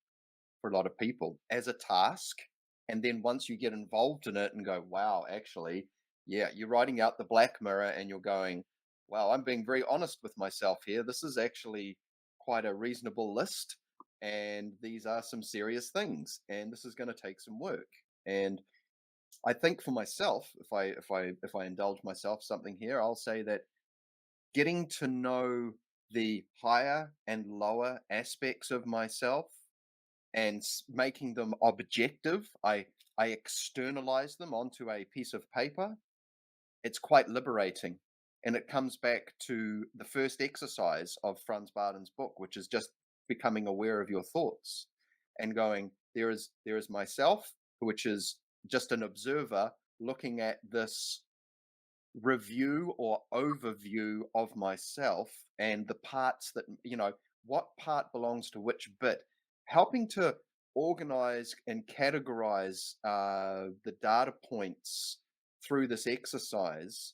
for a lot of people as a task. And then once you get involved in it and go, wow, actually, yeah, you're writing out the black mirror and you're going, wow, I'm being very honest with myself here. This is actually quite a reasonable list. And these are some serious things. And this is going to take some work. And I think for myself, if I indulge myself something here, I'll say that getting to know the higher and lower aspects of myself and making them objective, I externalize them onto a piece of paper. It's quite liberating. And it comes back to the first exercise of Franz Bardon's book, which is just becoming aware of your thoughts and going, there is myself, which is just an observer looking at this review or overview of myself and the parts that, what part belongs to which bit, helping to organize and categorize the data points through this exercise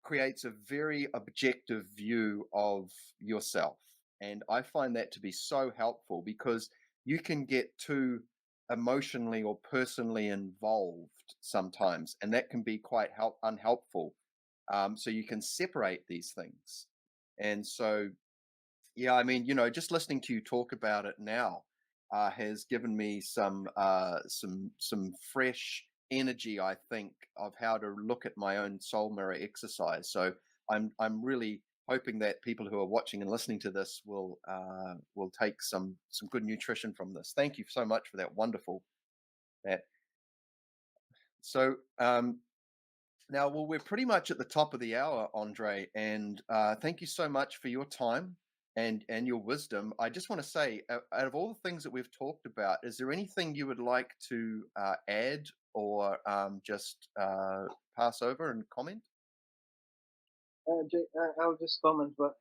creates a very objective view of yourself. And I find that to be so helpful because you can get too emotionally or personally involved sometimes, and that can be quite unhelpful. So you can separate these things. And so, Yeah, I mean, just listening to you talk about it now has given me some fresh energy, I think, of how to look at my own soul mirror exercise. So I'm really hoping that people who are watching and listening to this will take some good nutrition from this. Thank you so much for that wonderful that. So now, well, we're pretty much at the top of the hour, Andre, and thank you so much for your time and your wisdom. I just want to say, out of all the things that we've talked about, is there anything you would like to add or just pass over and comment? I'll just comment, but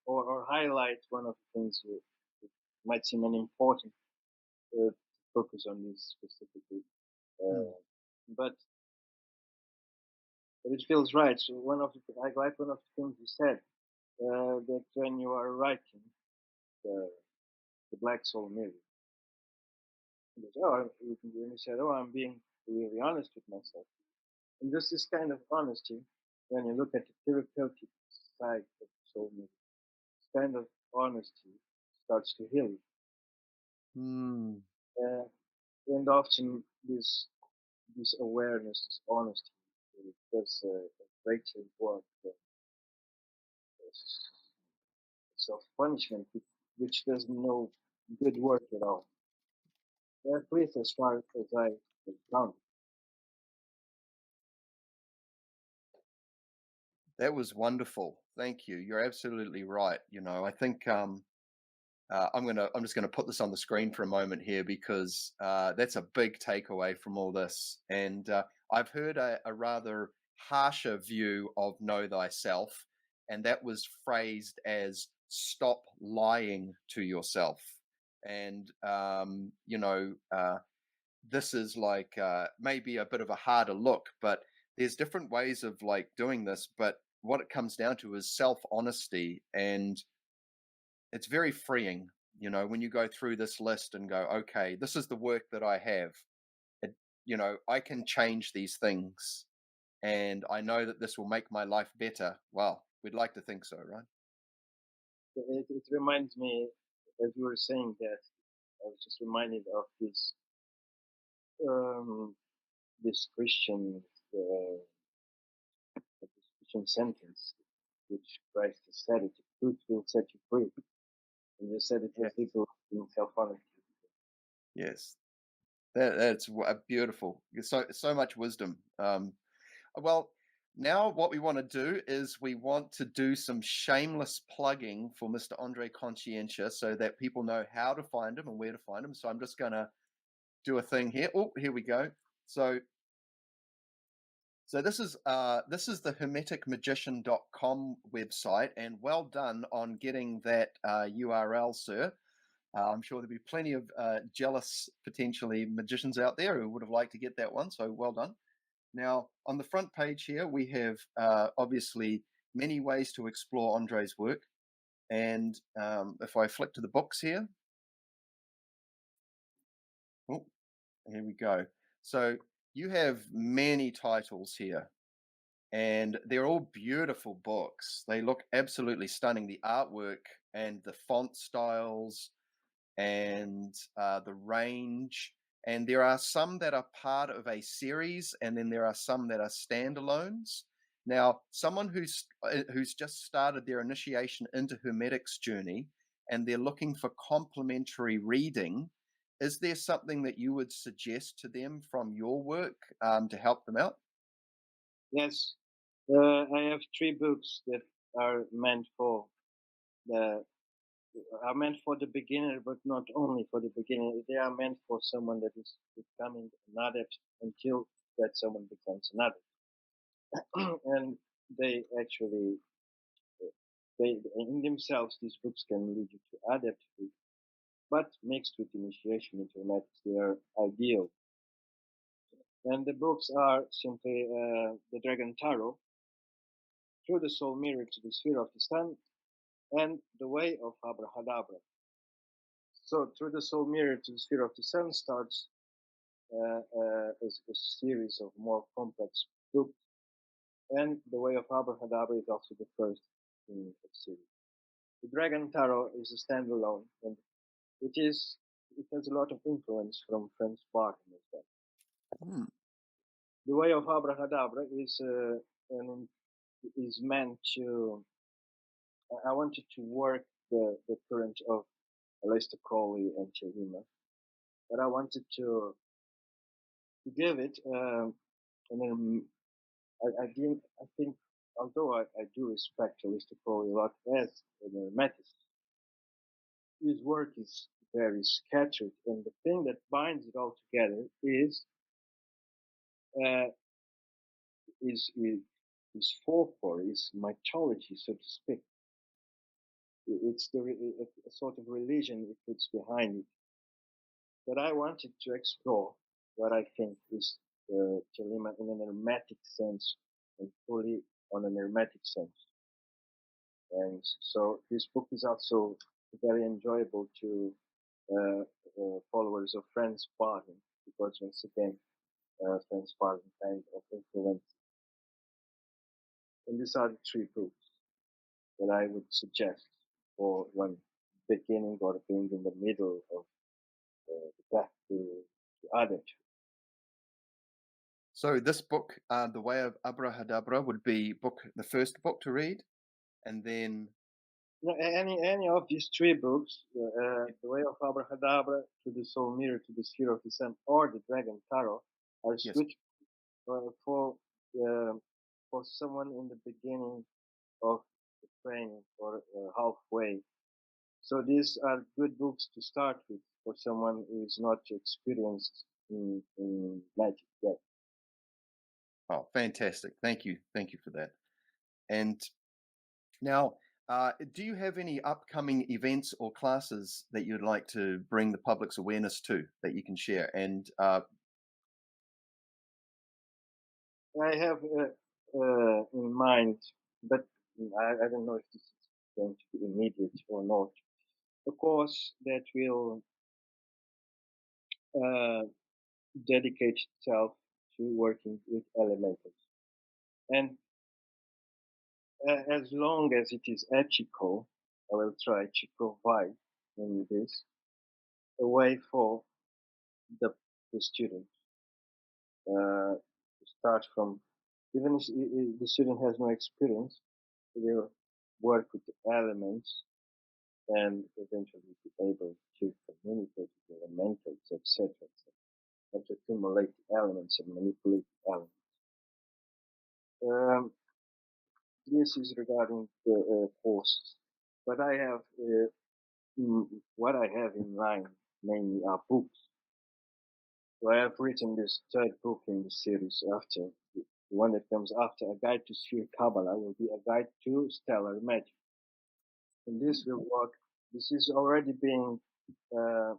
or highlight one of the things that might seem unimportant to focus on this specifically, but it feels right. So I like one of the things you said, that when you are writing the Black Soul Mirror, when you said, "Oh, I'm being really honest with myself," and just this kind of honesty, when you look at the therapeutic side of the Soul Mirror, this kind of honesty starts to heal you. Mm. And often this awareness, this honesty, it does a greater work than self-punishment, which does no good work at all. At least as far as I have found. That was wonderful. Thank you. You're absolutely right. I think I'm just gonna put this on the screen for a moment here because that's a big takeaway from all this. And I've heard a rather harsher view of know thyself, and that was phrased as stop lying to yourself. And this is like maybe a bit of a harder look, but there's different ways of like doing this. But what it comes down to is self honesty, and it's very freeing, when you go through this list and go, okay, this is the work that I have. It, I can change these things, and I know that this will make my life better. Well, we'd like to think so, right? It reminds me, as you were saying that, I was just reminded of um, this uh, Christian sentence, which Christ has said: "It, the truth will set you free." And you said it Yeah. was people being self-honesty. Yes, that's a beautiful. So much wisdom. Well, now what we want to do is we want to do some shameless plugging for Mr. Andre Consciência so that people know how to find him and where to find him. So I'm just going to do a thing here. Oh, here we go. So this is the hermeticmagician.com website, and well done on getting that URL, sir. I'm sure there'll be plenty of jealous, potentially, magicians out there who would have liked to get that one. So well done. Now, on the front page here, we have obviously many ways to explore Andre's work. And if I flick to the books here, oh, here we go. So you have many titles here, and they're all beautiful books. They look absolutely stunning. The artwork and the font styles and the range. And there are some that are part of a series, and then there are some that are standalones. Now, someone who's just started their initiation into Hermetics journey, and they're looking for complementary reading, is there something that you would suggest to them from your work to help them out? Yes, I have 3 books that are meant for the the beginner, but not only for the beginner. They are meant for someone that is becoming an adept until that someone becomes an adept. And they actually, they in themselves, these books can lead you to adepthood, but mixed with initiation into hermetics, they are ideal. And the books are simply the Dragon Tarot, Through the Soul Mirror to the Sphere of the Sun, and The Way of Abrahadabra. So, Through the Soul Mirror to the Sphere of the Sun starts as a series of more complex books, and The Way of Abrahadabra is also the first in the series. The Dragon Tarot is a standalone, and it has a lot of influence from Franz Bardon as well. Hmm. The Way of Abrahadabra is meant to. I wanted to work the current of Aleister Crowley and Thelema, but I wanted to give it. And then I didn't. I think, although I do respect Aleister Crowley a lot as an hermeticist, his work is very scattered, and the thing that binds it all together is uh, is folklore, is mythology, so to speak. It's a sort of religion it puts behind it. But I wanted to explore what I think is Thelema in an hermetic sense, and fully on an hermetic sense. And so this book is also very enjoyable to followers of Franz Bardon, because once again, Franz Bardon kind of influence. And these are the three books that I would suggest for one beginning or being in the middle of the path to adulthood. So this book, The Way of Abrahadabra, would be the first book to read, and then No, any of these three books, The Way of Abrahadabra, To the Soul Mirror, To the Sphere of the Sun, or The Dragon Tarot, are yes. for someone in the beginning of the training or halfway. So these are good books to start with for someone who is not experienced in magic yet. Oh, fantastic! Thank you for that. And now, do you have any upcoming events or classes that you'd like to bring the public's awareness to that you can share? And I have in mind, but I don't know if this is going to be immediate or not, a course that will dedicate itself to working with elementals. And as long as it is ethical, I will try to provide in this a way for the student to start from, even if the student has no experience, they will work with the elements and eventually be able to communicate with elementals, etc., and to accumulate elements and manipulate elements. This is regarding the courses, but I have what I have in mind mainly are books. So I have written this third book in the series. After the one that comes after, A Guide to Sphere Quabbalah, will be a guide to stellar magic, and this will work. This is already being. The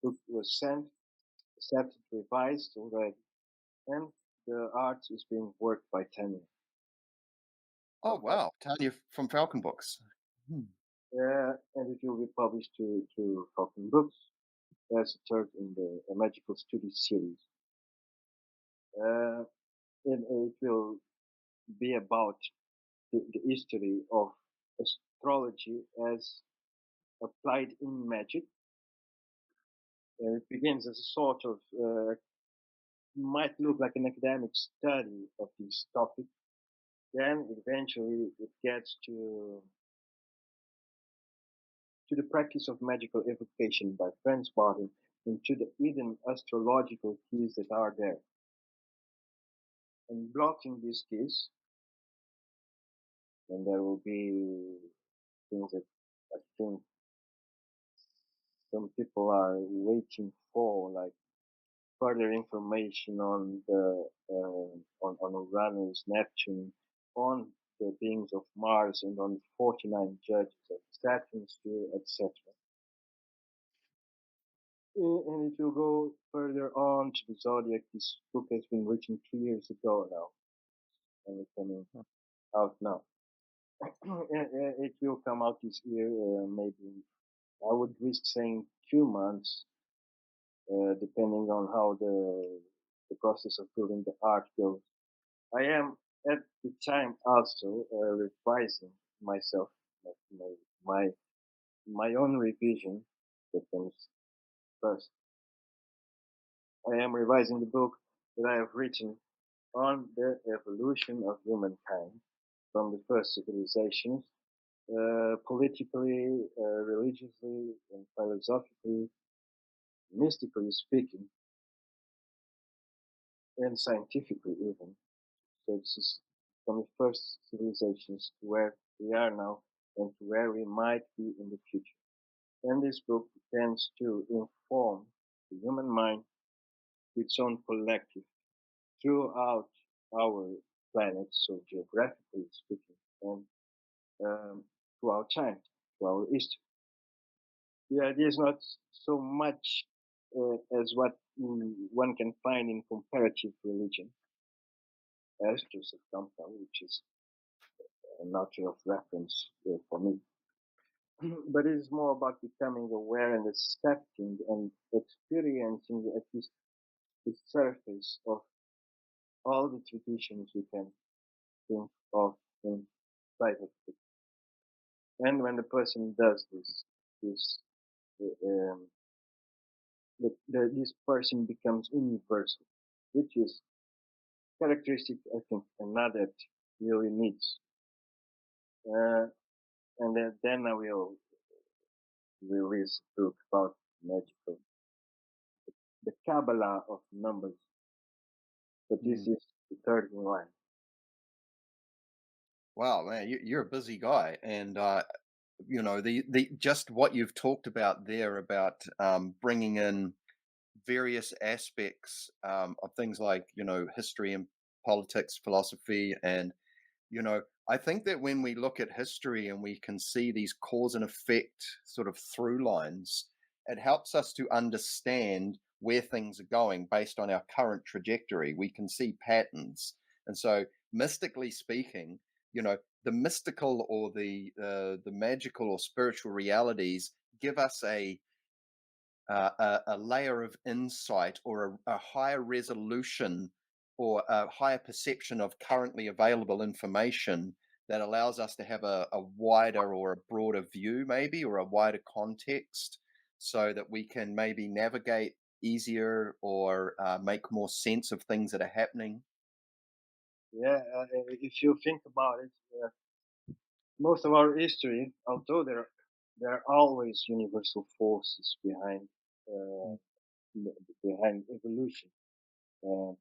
book was sent, accepted, revised already, and the art is being worked by Tanya. oh wow, Tanya from Falcon Books. And it will be published to Falcon Books as a third in the Magical Studies series. And it will be about the history of astrology as applied in magic. And it begins as a sort of might look like an academic study of this topic. Then eventually it gets to the practice of magical evocation by Franz Bardon, and to the hidden astrological keys that are there. And blocking these keys, and there will be things that I think some people are waiting for, like further information on the on Uranus, Neptune, on the beings of Mars, and on 49 judges of Saturn sphere, etc. And it will go further on to the zodiac. This book has been written 2 years ago now, and it's coming out now. It will come out this year, maybe. I would risk saying 2 months, depending on how the process of building the art goes. I am at the time also revising myself my my own revision that comes first. I am revising the book that I have written on the evolution of humankind from the first civilizations, politically, religiously, and philosophically, mystically speaking, and scientifically even. So this is from the first civilizations to where we are now and to where we might be in the future. And this book tends to inform the human mind, its own collective, throughout our planet, so geographically speaking, and throughout time, through our history. The idea is not so much as what one can find in comparative religion, as Joseph Campbell, which is an author of reference for me. But it is more about becoming aware and accepting and experiencing at least the surface of all the traditions we can think of in private. And when the person does this, um, this person becomes universal, which is characteristic, I think, and not that really needs. And then I will release a book about magical, the Quabbalah of numbers. But this is the third in line. Wow, man, you're a busy guy, and the just what you've talked about there about bringing in various aspects of things like history and politics, philosophy, and I think that when we look at history and we can see these cause and effect sort of through lines, it helps us to understand where things are going based on our current trajectory. We can see patterns. And so, mystically speaking, the mystical or the magical or spiritual realities give us a layer of insight or a higher resolution or a higher perception of currently available information that allows us to have a wider or a broader view, maybe, or a wider context, so that we can maybe navigate easier or make more sense of things that are happening. Yeah, if you think about it, most of our history, although there are always universal forces uh, behind evolution, uh,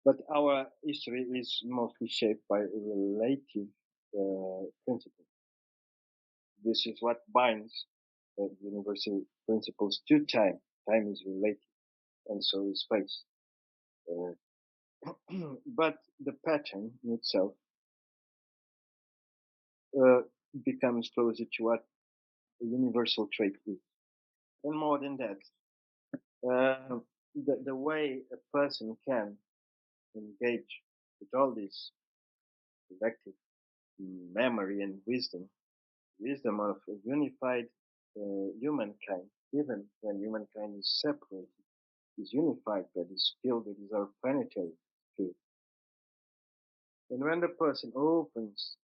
but our history is mostly shaped by relative principles. This is what binds universal principles to time. Time is relative, and so is space. But the pattern in itself uh, becomes closer to what a universal trait is. And more than that, uh, the way a person can engage with all this collective memory and wisdom of a unified humankind, even when humankind is separated, is unified by this field that is our planetary field. And when the person opens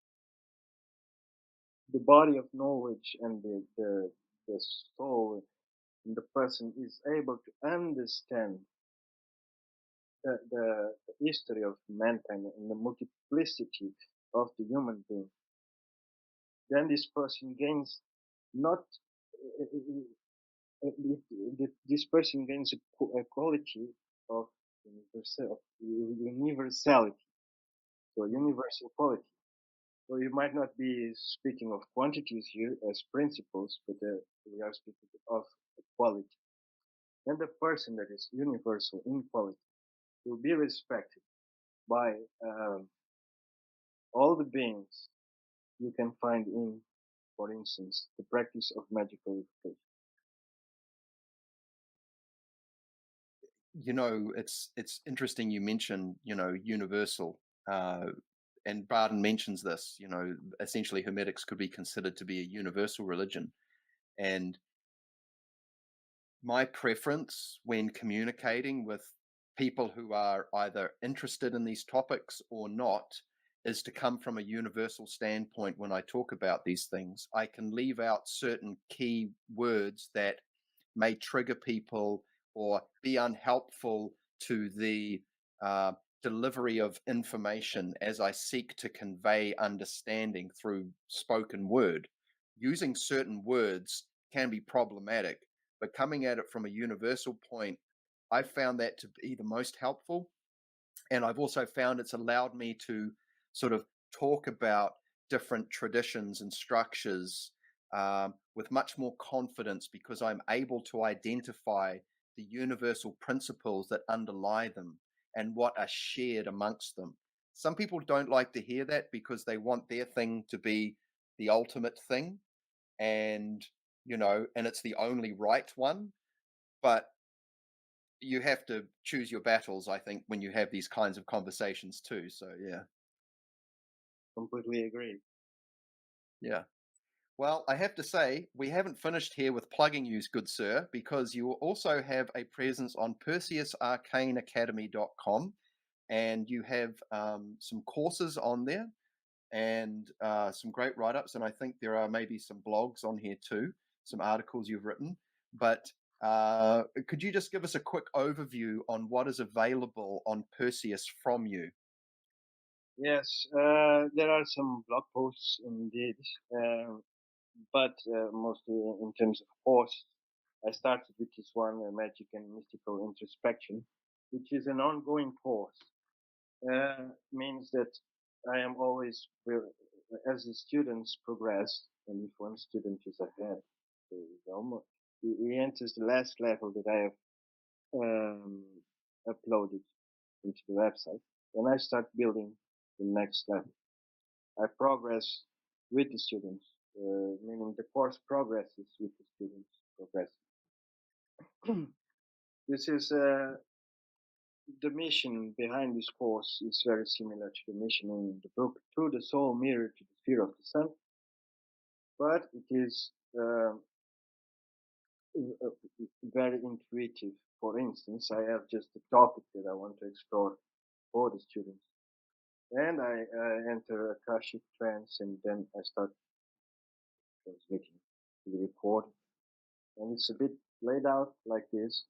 the body of knowledge and the soul, and the person is able to understand the history of mankind and the multiplicity of the human being, then this person gains not this person gains a quality of universality, so universal quality. So you might not be speaking of quantities here as principles, but we are speaking of quality. And the person that is universal in quality will be respected by all the beings you can find in, for instance, the practice of magical education. It's interesting you mention universal, and Bardon mentions this. Essentially Hermetics could be considered to be a universal religion, and my preference when communicating with people who are either interested in these topics or not is to come from a universal standpoint when I talk about these things. I can leave out certain key words that may trigger people or be unhelpful to the delivery of information as I seek to convey understanding through spoken word. Using certain words can be problematic, but coming at it from a universal point, I found that to be the most helpful. And I've also found it's allowed me to sort of talk about different traditions and structures with much more confidence, because I'm able to identify the universal principles that underlie them and what are shared amongst them. Some people don't like to hear that because they want their thing to be the ultimate thing, and and it's the only right one. But you have to choose your battles, I think, when you have these kinds of conversations too. So yeah. Completely agree. Yeah. Well, I have to say, we haven't finished here with plugging you, good sir, because you also have a presence on PerseusArcaneAcademy.com, and you have some courses on there, and some great write-ups, and I think there are maybe some blogs on here too, some articles you've written. But could you just give us a quick overview on what is available on Perseus from you? Yes, there are some blog posts indeed, but mostly in terms of course, I started with this one, Magic and Mystical Introspection, which is an ongoing course. Means that I am always, as the students progress, and if one student is ahead, he enters the last level that I have uploaded into the website, and I start building the next level. I progress with the students, meaning the course progresses with the students progressing. This is the mission behind this course is very similar to the mission in the book, Through the Soul Mirror to the Sphere of the Sun, but it is very intuitive. For instance, I have just a topic that I want to explore for the students, and I enter Akashic trance, and then I start transmitting to the recording, and it's a bit laid out like this.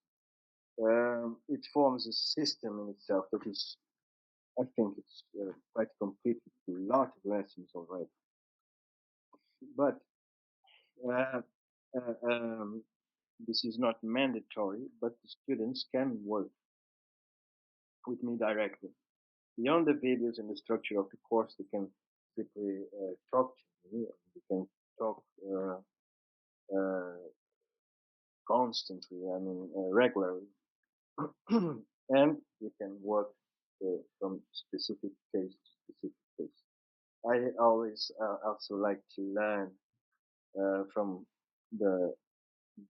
It forms a system in itself that is, I think it's quite complete with a lot of lessons already. But this is not mandatory, but the students can work with me directly. Beyond the videos and the structure of the course, they can simply talk to me. They can talk constantly, regularly. And you can work from specific case to specific case. I always also like to learn from the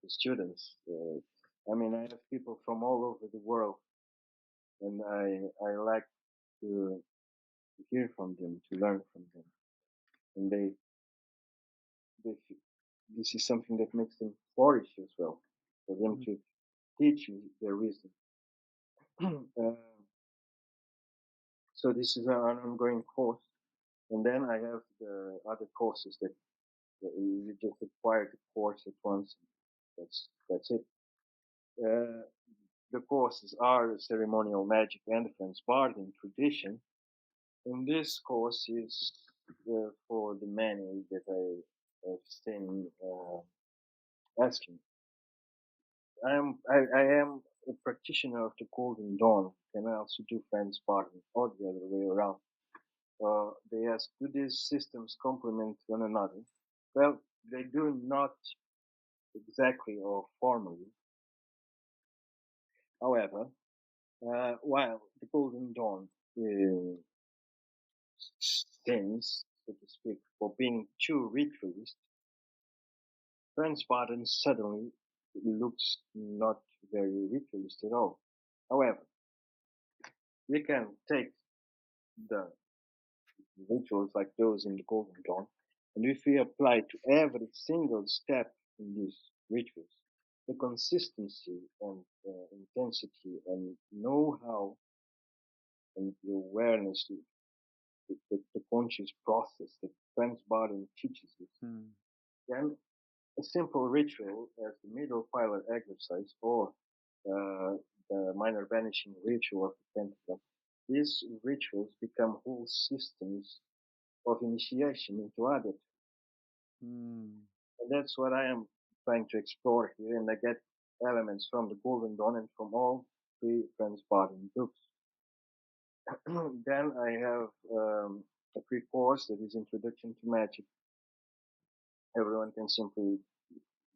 students. I have people from all over the world, and I like to hear from them, to learn from them, and they this is something that makes them flourish as well, for them to teach me their wisdom. So this is an ongoing course, and then I have the other courses that you just acquire the course at once. That's it. The courses are ceremonial magic and Franz Bardon tradition, and this course is for the many that I have seen asking. I am a practitioner of the Golden Dawn, and I also do Franz Bardon, or the other way around. They ask, do these systems complement one another? Well, they do not exactly or formally. However, while the Golden Dawn stands, so to speak, for being too ritualist, Franz Bardon suddenly looks not very ritualist at all. However, we can take the rituals like those in the Golden Dawn, and if we apply to every single step in these rituals, the consistency and intensity and know-how and the awareness the conscious process that Franz Bardon teaches us, then a simple ritual as the middle pillar exercise or the minor vanishing ritual of the pentagram, these rituals become whole systems of initiation into adulthood. And that's what I am trying to explore here, and I get elements from the Golden Dawn and from all three Franz Bardon books. Then I have a pre-course that is Introduction to Magic. Everyone can simply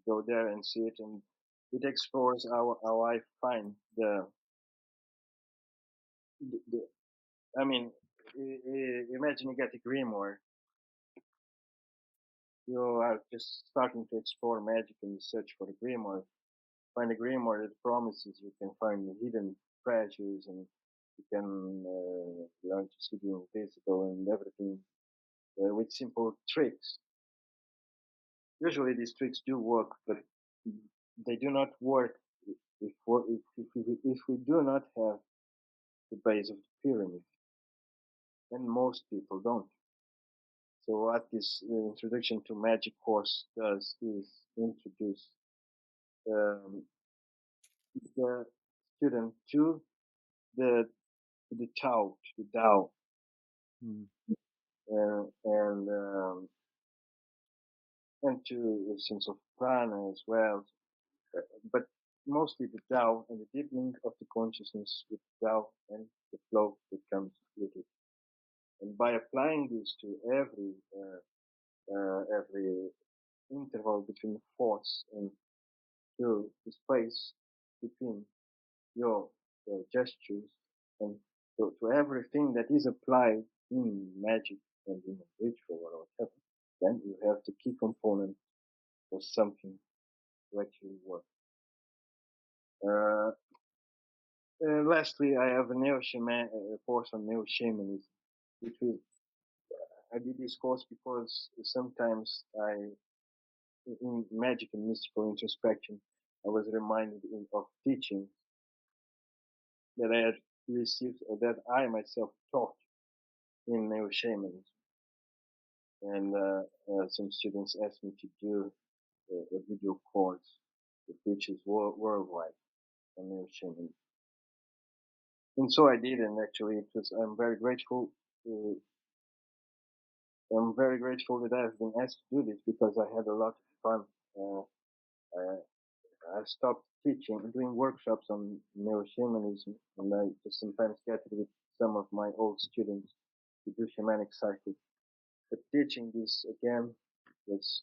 go there and see it, and it explores how I find the I mean, imagine you get a grimoire. You are just starting to explore magic and you search for the grimoire. Find a grimoire that promises you can find the hidden treasures and you can learn to see the invisible and everything with simple tricks. Usually these tricks do work, but they do not work if we do not have the base of the pyramid. And most people don't. So what this Introduction to Magic course does is introduce the student to the Tao, to the Tao, and to a sense of prana as well, but mostly the Tao and the deepening of the consciousness with Tao and the flow that comes with it. And by applying this to every interval between thoughts and to the space between your gestures and to everything that is applied in magic and in a ritual or whatever, then you have the key component for something to actually work. Lastly, I have a course on neo-shamanism, which I did this course because sometimes in magic and mystical introspection, I was reminded of teachings that I had received or that I myself taught in neo-shamanism. And some students asked me to do a video course that reaches worldwide on neo-shamanism. And so I did, and actually I'm very grateful that I've been asked to do this because I had a lot of fun. I stopped doing workshops on neo-shamanism, and I just sometimes get with some of my old students to do shamanic cycles. But teaching this again was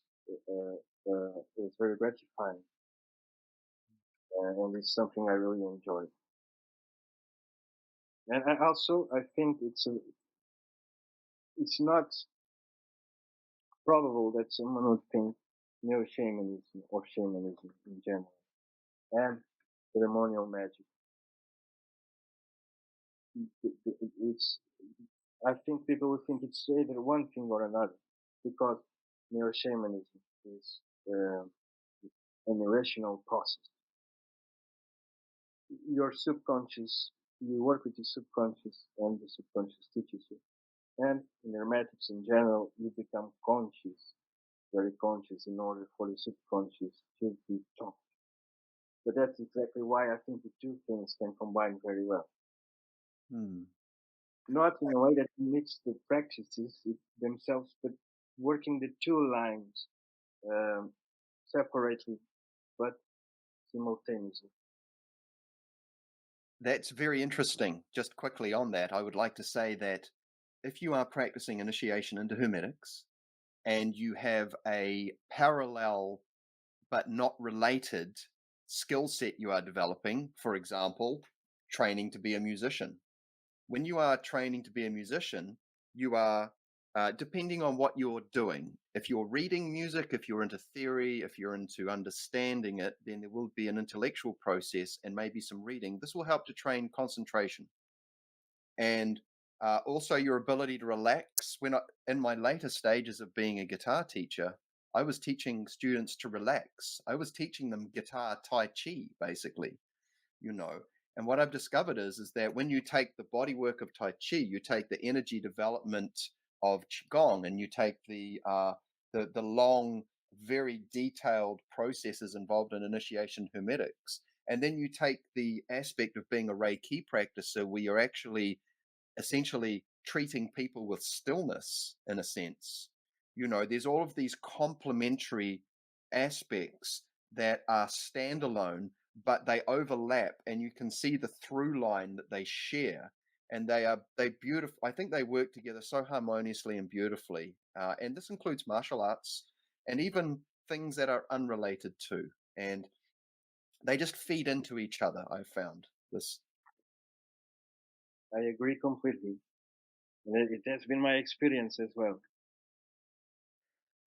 very gratifying, and it's something I really enjoy. And I think it's not probable that someone would think neo-shamanism or shamanism in general and ceremonial magic. I think people would think it's either one thing or another, because neo-shamanism is an irrational process. Your subconscious, you work with the subconscious, and the subconscious teaches you. And in Hermetics in general, you become conscious, very conscious, in order for the subconscious to be taught. But that's exactly why I think the two things can combine very well. Not in a way that mix the practices themselves, but working the two lines separately, but simultaneously. That's very interesting. Just quickly on that, I would like to say that if you are practicing initiation into Hermetics and you have a parallel but not related skill set you are developing, for example, training to be a musician. When you are training to be a musician, you are, depending on what you're doing, if you're reading music, if you're into theory, if you're into understanding it, then there will be an intellectual process and maybe some reading. This will help to train concentration. And also your ability to relax. In my later stages of being a guitar teacher, I was teaching students to relax. I was teaching them guitar Tai Chi, basically, And what I've discovered is that when you take the body work of Tai Chi, you take the energy development of Qigong, and you take the long, very detailed processes involved in initiation hermetics, and then you take the aspect of being a Reiki practicer, where you're actually essentially treating people with stillness in a sense. There's all of these complementary aspects that are standalone, but they overlap, and you can see the through line that they share. And they beautiful. I think they work together so harmoniously and beautifully. And this includes martial arts and even things that are unrelated to. And they just feed into each other. I've found this. I agree completely. And it has been my experience as well.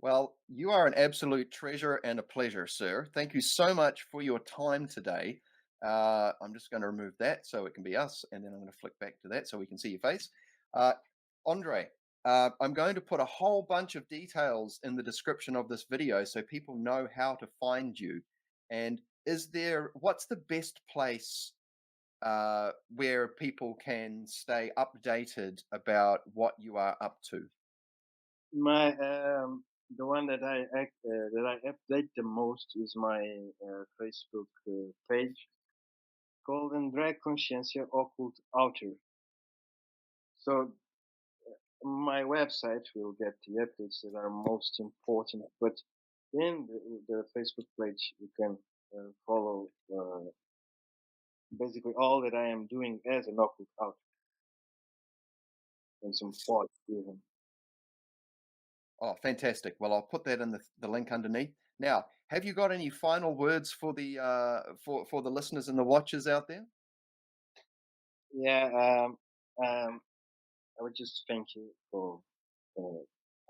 Well, you are an absolute treasure and a pleasure, sir. Thank you so much for your time today. I'm just going to remove that so it can be us, and then I'm going to flick back to that so we can see your face. Uh, Andre, I'm going to put a whole bunch of details in the description of this video so people know how to find you. And what's the best place where people can stay updated about what you are up to? My the one that I update the most is my Facebook page called André Consciência Occult Author. So my website will get the updates that are most important, but in the Facebook page you can follow basically all that I am doing as an occult author and some thoughts even. Oh, fantastic. Well, I'll put that in the link underneath. Now, have you got any final words for the for the listeners and the watchers out there? Yeah, I would just thank you for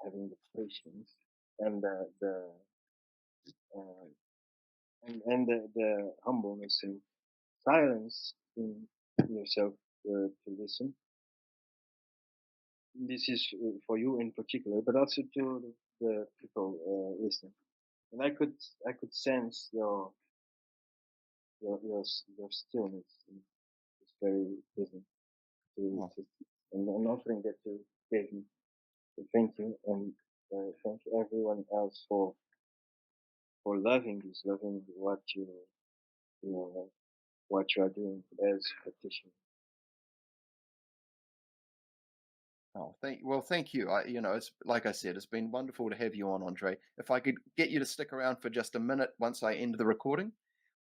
having the patience and uh, the humbleness and silence in yourself to listen. This is for you in particular, but also to the people listening. And I could sense your stillness. It's very pleasant Oh, and an offering that you gave me. So thank you, and thank everyone else for loving this, loving you know, what you are doing as practitioner. thank you. It's like I said, it's been wonderful to have you on, Andre. If I could get you to stick around for just a minute once I end the recording,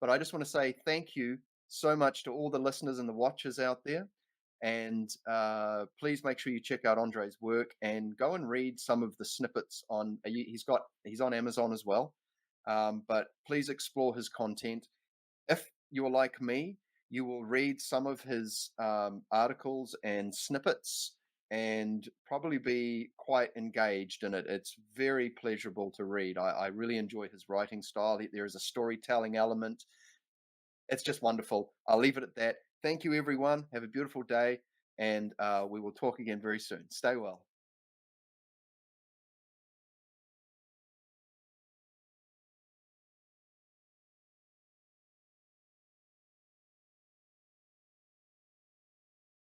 but I just want to say thank you so much to all the listeners and the watchers out there. And please make sure you check out Andre's work and go and read some of the snippets on. He's on Amazon as well. But please explore his content. If you're like me, you will read some of his articles and snippets and probably be quite engaged in it. It's very pleasurable to read. I really enjoy his writing style. There is a storytelling element. It's just wonderful. I'll leave it at that. Thank you, everyone. Have a beautiful day, and we will talk again very soon. Stay well.